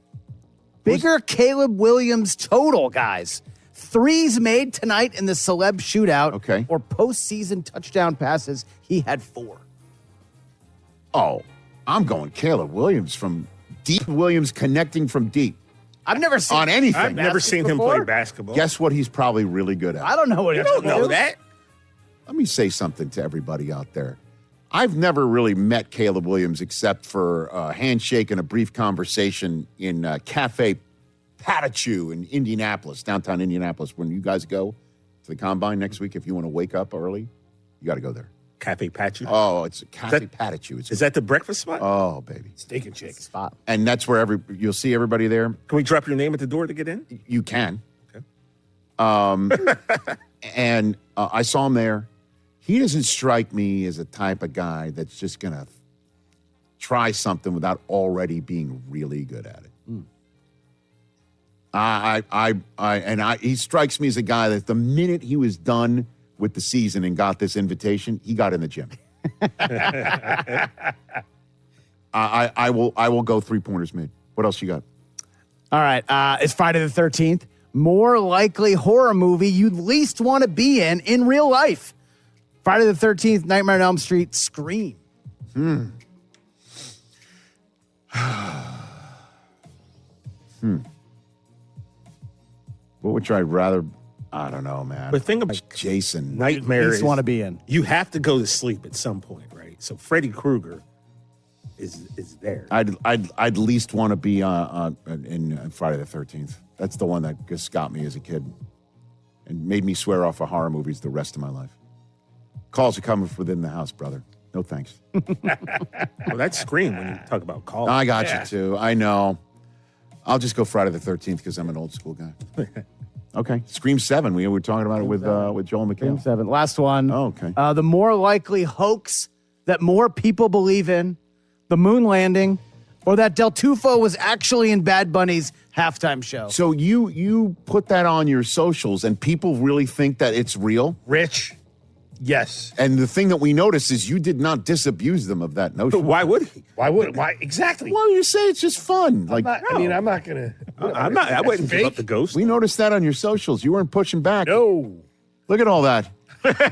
Bigger Caleb Williams total, guys. 3s made tonight in the celeb shootout. Okay. Or postseason touchdown passes. He had 4. Oh, I'm going Caleb Williams from deep. Williams connecting from deep. I've never seen on anything. I've never seen him play basketball. Guess what he's probably really good at? I don't know what You don't know that. Let me say something to everybody out there. I've never really met Caleb Williams except for a handshake and a brief conversation in Cafe Patachou in Indianapolis, downtown Indianapolis. When you guys go to the Combine next week, if you want to wake up early, you got to go there. Cafe Patachou? Oh, it's Cafe Patachou. Is that the breakfast spot? Oh, baby. Steak and chicken spot. And that's where you'll see everybody there. Can we drop your name at the door to get in? You can. Okay. And I saw him there. He doesn't strike me as a type of guy that's just going to try something without already being really good at it. He strikes me as a guy that the minute he was done with the season and got this invitation, he got in the gym. I will go 3-pointers made. What else you got? All right. It's Friday the 13th. More likely horror movie you'd least want to be in real life. Friday the 13th, Nightmare on Elm Street, Scream. What would I rather? I don't know, man. But think about Jason. Nightmare. Least want to be in. You have to go to sleep at some point, right? So Freddy Krueger is there. I'd least want to be in Friday the 13th. That's the one that just got me as a kid and made me swear off of horror movies the rest of my life. Calls are coming from within the house, brother. No thanks. Well, that's Scream when you talk about calls. I got you too. I know. I'll just go Friday the 13th because I'm an old school guy. Okay. Scream 7. We were talking about it with Joel McHale. Scream 7. Last one. Oh, okay. The more likely hoax that more people believe in, the moon landing, or that Del Tufo was actually in Bad Bunny's halftime show. So you put that on your socials and people really think that it's real? Rich. Yes. And the thing that we noticed is you did not disabuse them of that notion. But why would he? Why exactly? Well, you say it's just fun. I'm not gonna. I wouldn't give up the ghost. We noticed that on your socials. You weren't pushing back. No. Look at all that.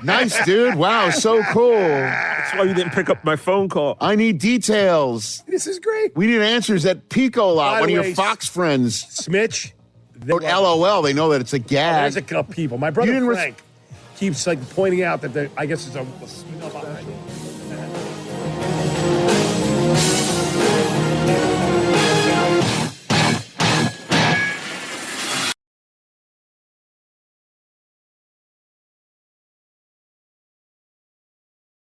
Nice, dude. Wow, so cool. That's why you didn't pick up my phone call. I need details. This is great. We need answers at Pico Lot, By one the of way, your Fox friends. Smitch. Wrote LOL. They know that it's a gag. There's a couple people. My brother Frank keeps like pointing out that I guess it's a.